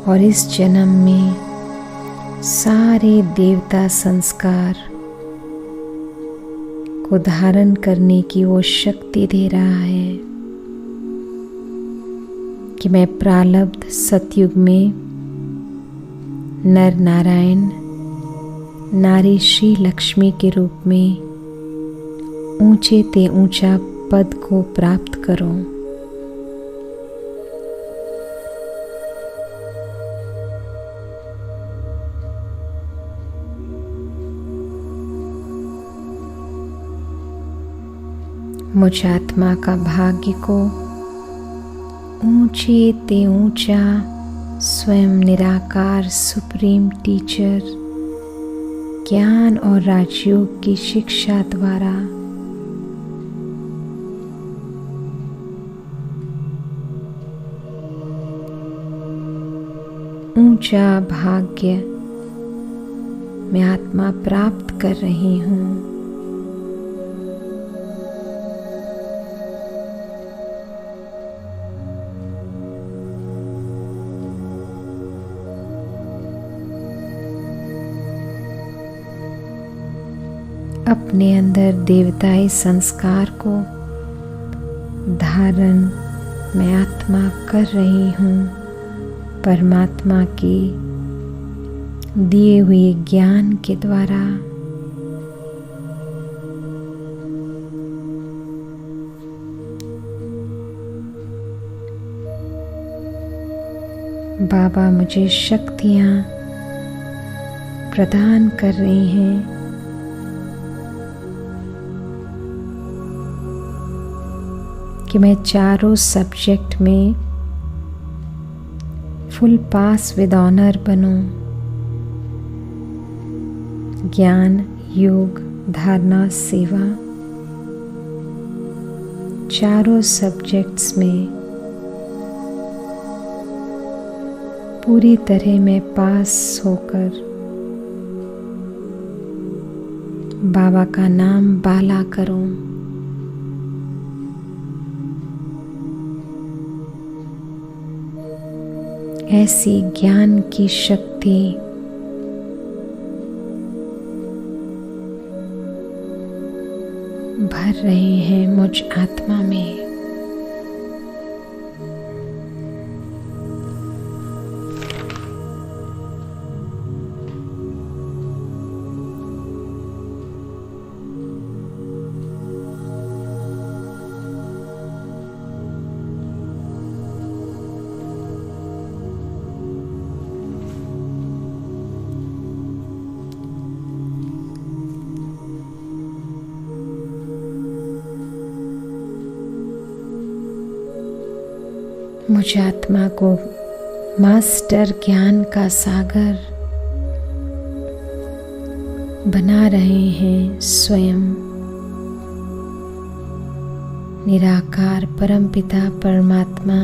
S2: और इस जन्म में सारे देवता संस्कार को धारण करने की वो शक्ति दे रहा है कि मैं प्रारब्ध सतयुग में नर नारायण नारी श्री लक्ष्मी के रूप में ऊंचे ते ऊंचा पद को प्राप्त करूं। मुझ आत्मा का भाग्य को ऊंचे ते ऊंचा स्वयं निराकार सुप्रीम टीचर ज्ञान और राजयोग की शिक्षा द्वारा ऊंचा भाग्य मैं आत्मा प्राप्त कर रही हूँ। अपने अंदर देवताई संस्कार को धारण मैं आत्मा कर रही हूँ। परमात्मा की दिए हुए ज्ञान के द्वारा बाबा मुझे शक्तियाँ प्रदान कर रही हैं। कि मैं चारों सब्जेक्ट में फुल पास विद ऑनर बनूं। ज्ञान, योग, धारणा, सेवा, चारों सब्जेक्ट्स में पूरी तरह मैं पास होकर बाबा का नाम बाला करूं। ऐसी ज्ञान की शक्ति भर रहे हैं मुझ आत्मा में। मुझ आत्मा को मास्टर ज्ञान का सागर बना रहे हैं स्वयं निराकार परमपिता परमात्मा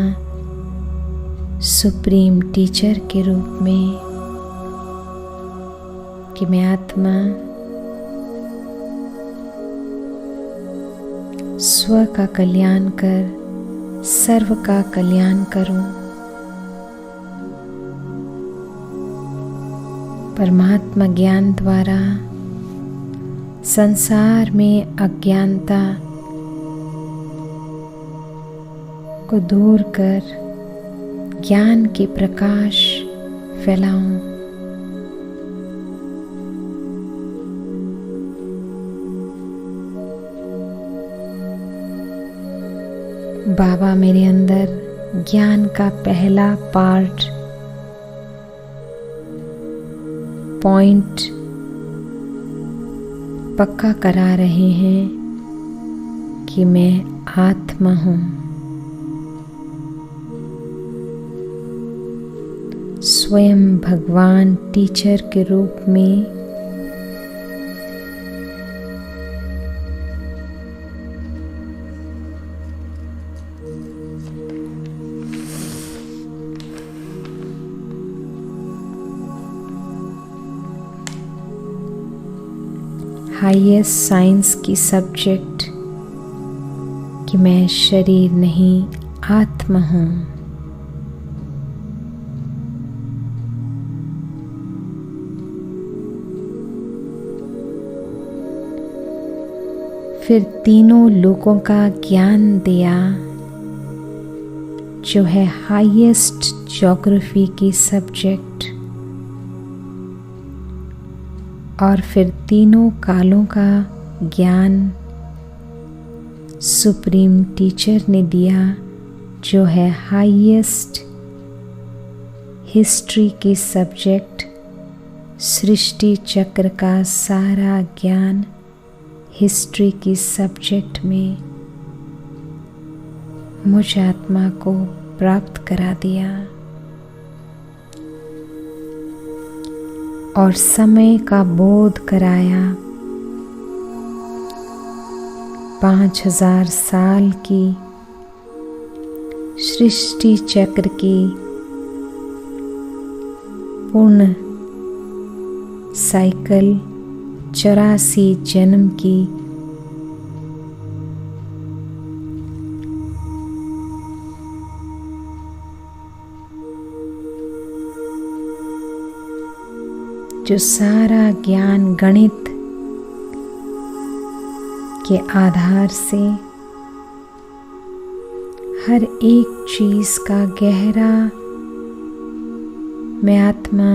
S2: सुप्रीम टीचर के रूप में कि मैं आत्मा स्व का कल्याण कर सर्व का कल्याण करूं। परमात्मा ज्ञान द्वारा संसार में अज्ञानता को दूर कर ज्ञान के प्रकाश फैलाऊं। बाबा मेरे अंदर ज्ञान का पहला पॉइंट पक्का करा रहे हैं कि मैं आत्मा हूँ। स्वयं भगवान टीचर के रूप में हाईएस्ट साइंस की सब्जेक्ट कि मैं शरीर नहीं आत्मा हूँ। फिर तीनों लोगों का ज्ञान दिया जो है हाईएस्ट ज्योग्राफी की सब्जेक्ट, और फिर तीनों कालों का ज्ञान सुप्रीम टीचर ने दिया जो है हाईएस्ट हिस्ट्री की सब्जेक्ट। सृष्टि चक्र का सारा ज्ञान हिस्ट्री की सब्जेक्ट में मुझ आत्मा को प्राप्त करा दिया और समय का बोध कराया। 5000 साल की सृष्टि चक्र की पूर्ण साइकिल 84 जन्म की जो सारा ज्ञान गणित के आधार से हर एक चीज का गहरा मैं आत्मा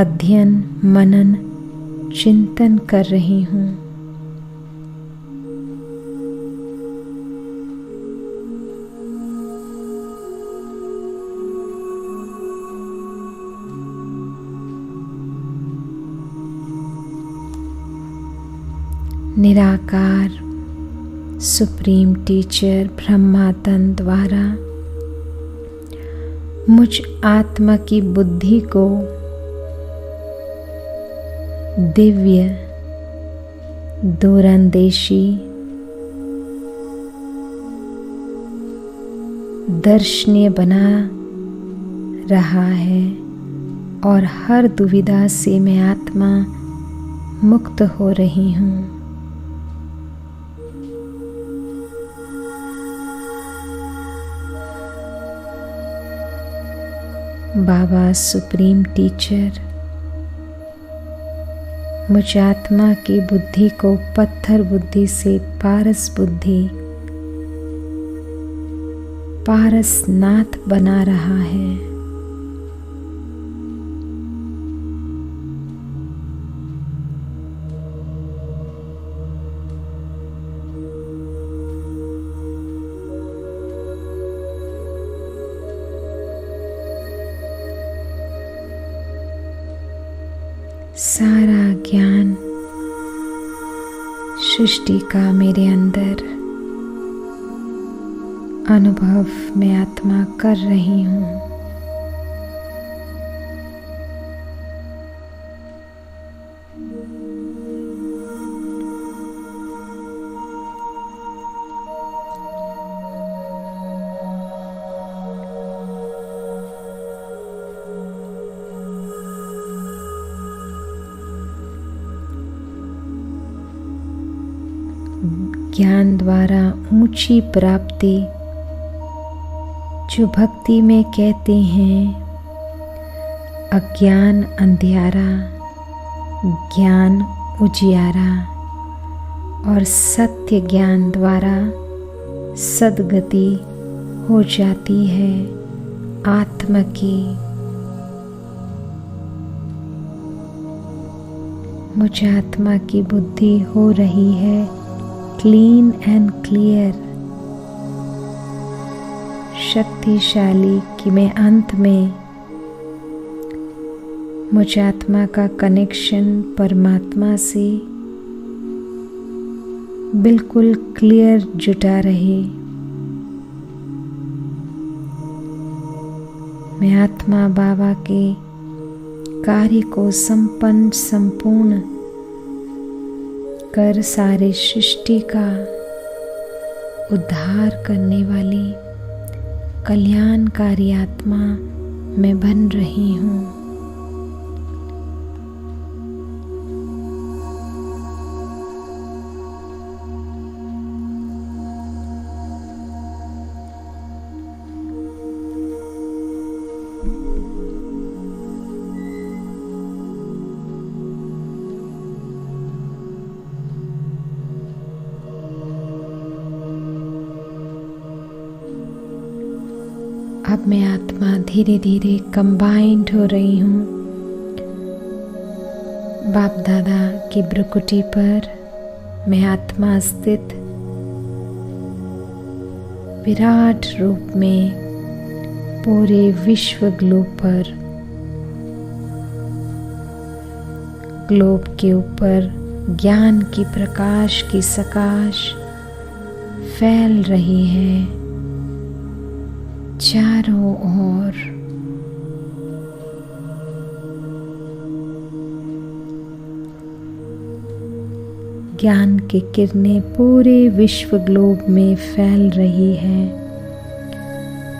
S2: अध्ययन मनन चिंतन कर रही हूँ। निराकार सुप्रीम टीचर ब्रह्मातन द्वारा मुझ आत्मा की बुद्धि को दिव्य दूरंदेशी दर्शनीय बना रहा है और हर दुविधा से मैं आत्मा मुक्त हो रही हूँ। बाबा सुप्रीम टीचर मुझ आत्मा की बुद्धि को पत्थर बुद्धि से पारस बुद्धि पारसनाथ बना रहा है। सारा ज्ञान सृष्टि का मेरे अंदर अनुभव मैं आत्मा कर रही हूँ। ज्ञान द्वारा ऊंची प्राप्ति, जो भक्ति में कहते हैं अज्ञान अंधियारा, ज्ञान उजियारा, और सत्य ज्ञान द्वारा सद्गति हो जाती है आत्मा की। मुझ आत्मा की बुद्धि हो रही है क्लीन एंड क्लियर, शक्तिशाली, कि मैं अंत में मुझ आत्मा का कनेक्शन परमात्मा से बिल्कुल क्लियर जुटा रहे। मैं आत्मा बाबा के कार्य को संपूर्ण कर सारे सृष्टि का उद्धार करने वाली कल्याणकारी आत्मा मैं बन रही हूँ। अब मैं आत्मा धीरे धीरे कंबाइंड हो रही हूँ बाप दादा की भ्रुकुटी पर। मैं आत्मा स्थित विराट रूप में पूरे विश्व ग्लोब के ऊपर ज्ञान की प्रकाश की सकाश फैल रही है चारों ओर। ज्ञान की किरणें पूरे विश्व ग्लोब में फैल रही है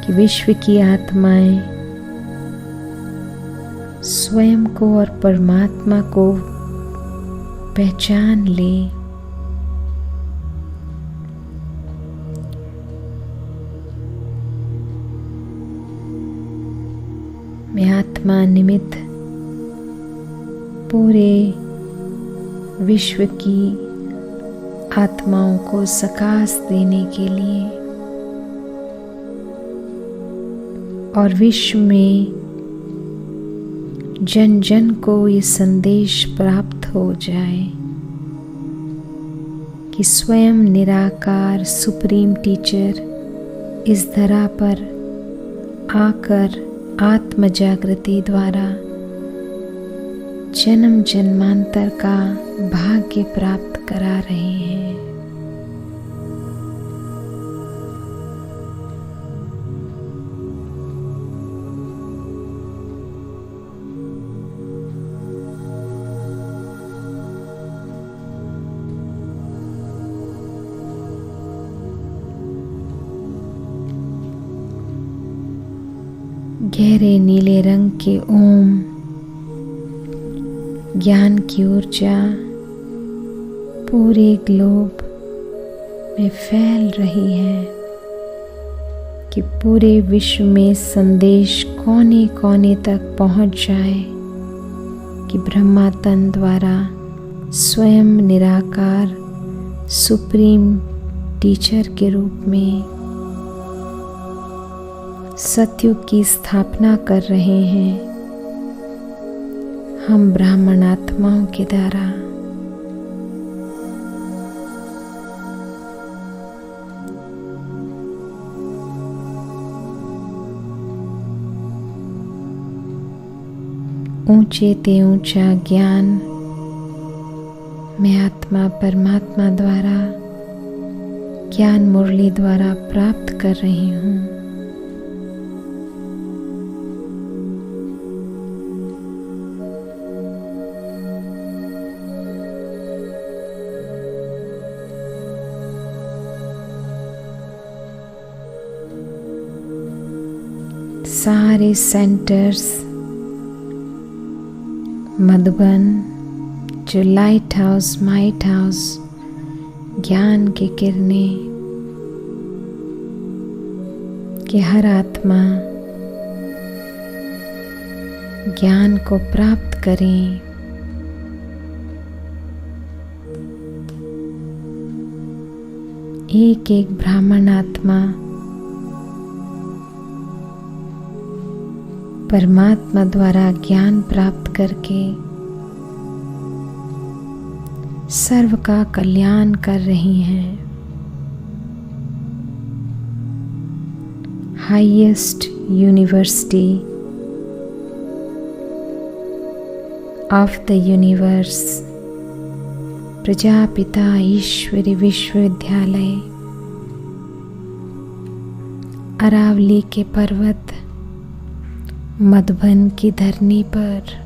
S2: कि विश्व की आत्माएं स्वयं को और परमात्मा को पहचान ले। मैं आत्मा निमित्त पूरे विश्व की आत्माओं को सकाश देने के लिए और विश्व में जन जन को ये संदेश प्राप्त हो जाए कि स्वयं निराकार सुप्रीम टीचर इस धरा पर आकर आत्म जागृति द्वारा जन्म जन्मांतर का भाग्य प्राप्त करा रहे हैं। गहरे नीले रंग के ओम ज्ञान की ऊर्जा पूरे ग्लोब में फैल रही है कि पूरे विश्व में संदेश कोने कोने तक पहुंच जाए कि ब्रह्मा तन द्वारा स्वयं निराकार सुप्रीम टीचर के रूप में सतयुग की स्थापना कर रहे हैं हम ब्राह्मण आत्माओं के द्वारा। ऊंचे ते ऊंचा ज्ञान मैं आत्मा परमात्मा द्वारा ज्ञान मुरली द्वारा प्राप्त कर रही हूँ। सारे सेंटर्स मधुबन जो लाइट हाउस माइट हाउस ज्ञान की किरणें कि हर आत्मा ज्ञान को प्राप्त करें। एक एक ब्राह्मण आत्मा परमात्मा द्वारा ज्ञान प्राप्त करके सर्व का कल्याण कर रही हैं। Highest university of the universe Prajapita Ishwariya Vishwavidyalaya Aravalli के पर्वत मधुबन की धरनी पर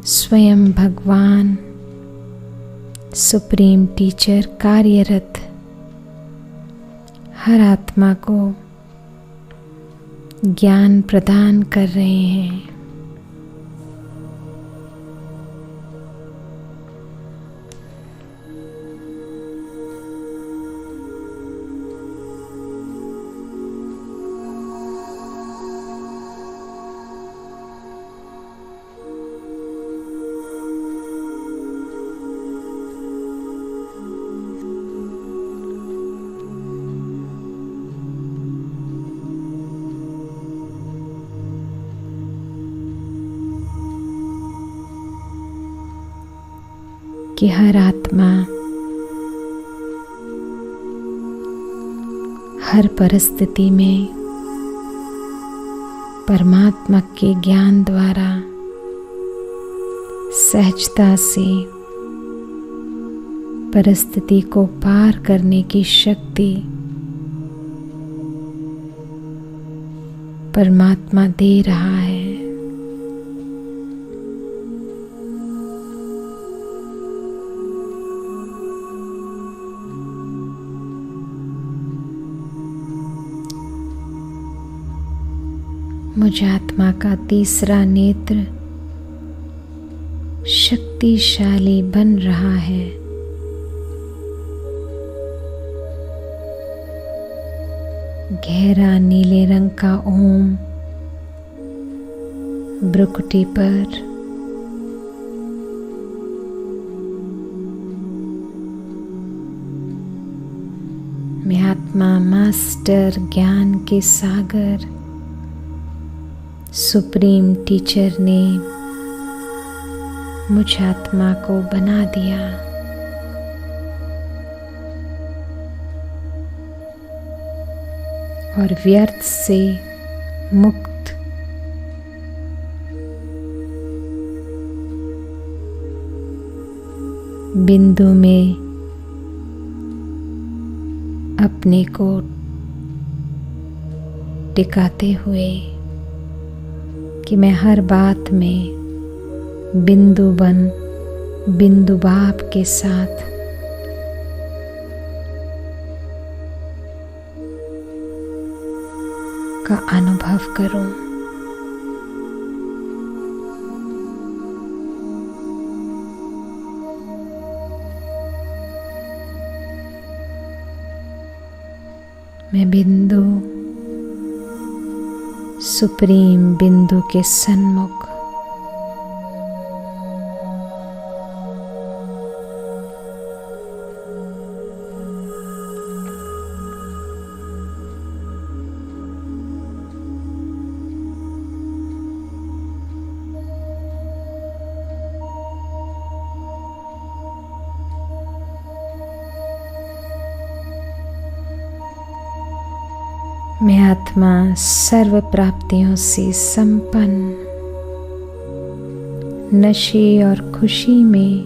S2: स्वयं भगवान सुप्रीम टीचर कार्यरत हर आत्मा को ज्ञान प्रदान कर रहे हैं। कि हर आत्मा हर परिस्थिति में परमात्मा के ज्ञान द्वारा सहजता से परिस्थिति को पार करने की शक्ति परमात्मा दे रहा है। मुझ आत्मा का तीसरा नेत्र शक्तिशाली बन रहा है। गहरा नीले रंग का ओम भ्रुकुटी पर मैं आत्मा मास्टर ज्ञान के सागर सुप्रीम टीचर ने मुझ आत्मा को बना दिया। और व्यर्थ से मुक्त बिंदु में अपने को टिकाते हुए कि मैं हर बात में बिंदु बन बिंदु भाव के साथ का अनुभव करूं। मैं बिंदु सुप्रीम बिंदु के सन्मुख मैं आत्मा सर्व प्राप्तियों से संपन्न नशे और खुशी में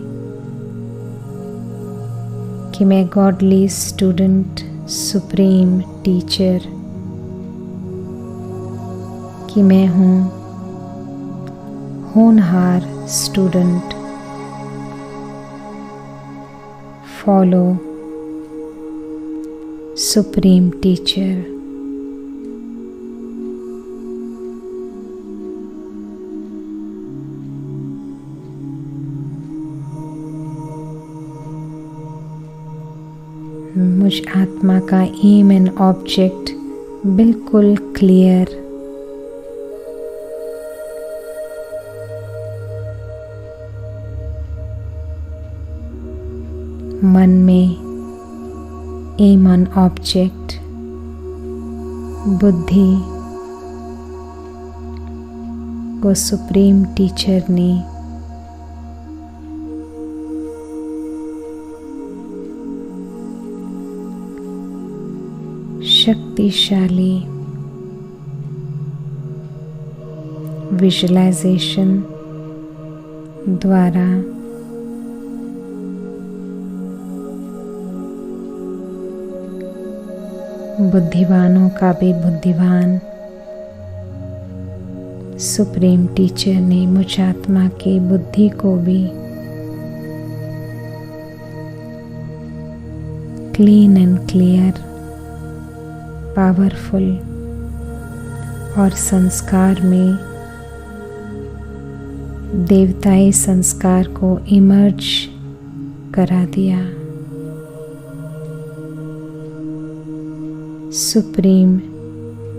S2: कि मैं गॉडली स्टूडेंट, सुप्रीम टीचर, कि मैं हूँ होनहार स्टूडेंट, फॉलो सुप्रीम टीचर। मुझ आत्मा का एम एंड ऑब्जेक्ट बिल्कुल क्लियर, मन में एम ऑन ऑब्जेक्ट, बुद्धि को सुप्रीम टीचर ने शक्तिशाली विजुअलाइजेशन द्वारा बुद्धिमानों का भी बुद्धिमान सुप्रीम टीचर ने मुझ आत्मा की बुद्धि को भी क्लीन एंड क्लियर, पावरफुल और संस्कार में देवताई संस्कार को इमर्ज करा दिया। सुप्रीम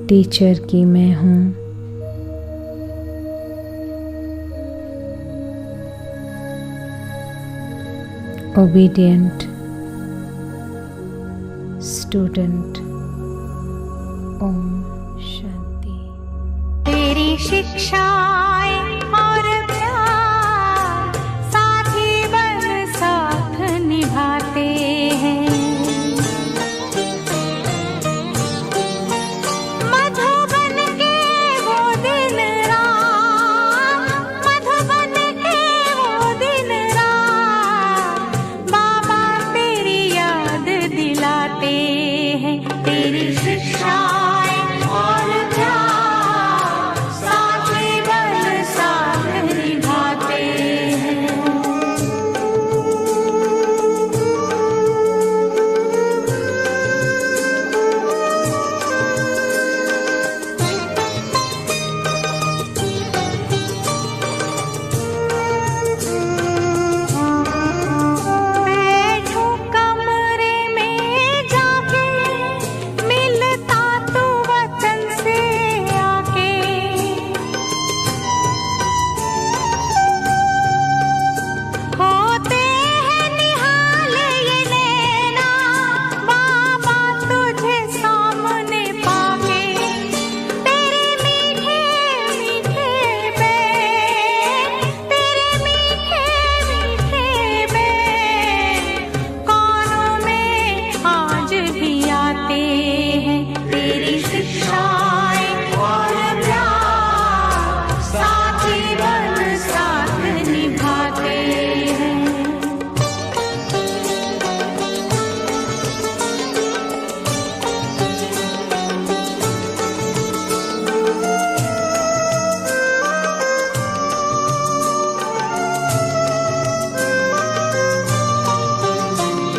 S2: टीचर की मैं हूँ, ओबीडियंट स्टूडेंट। ओम शांति।
S3: तेरी शिक्षाएं और प्यार साथी बन साथ निभाते हैं। मधुबन के वो दिन रात, मधुबन के वो दिन रात, बाबा तेरी याद दिलाते हैं। तेरी शिक्षा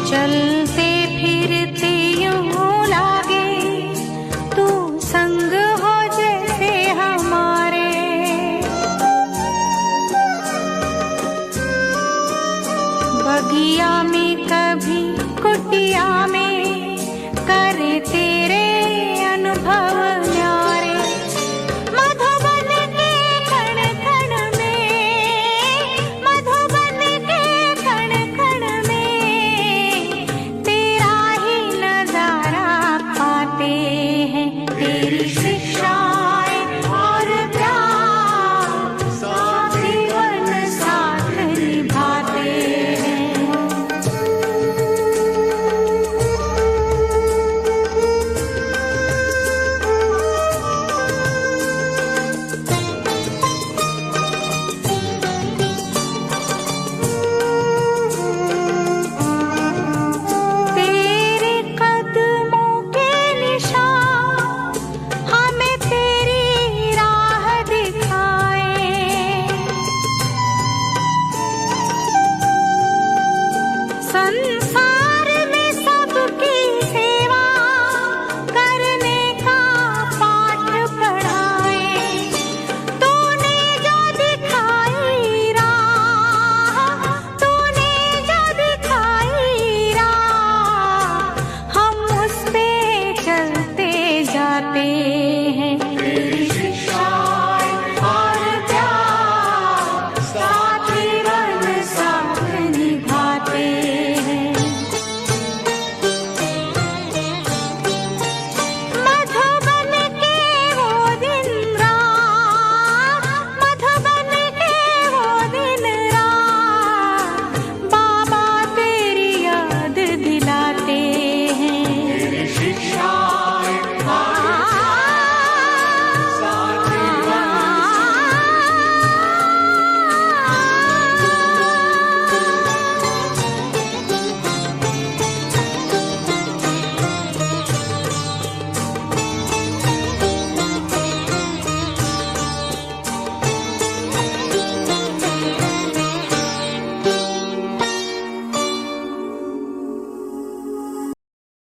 S3: चलते फिरते यूं लागे तू संग हो जैसे हमारे। बगिया में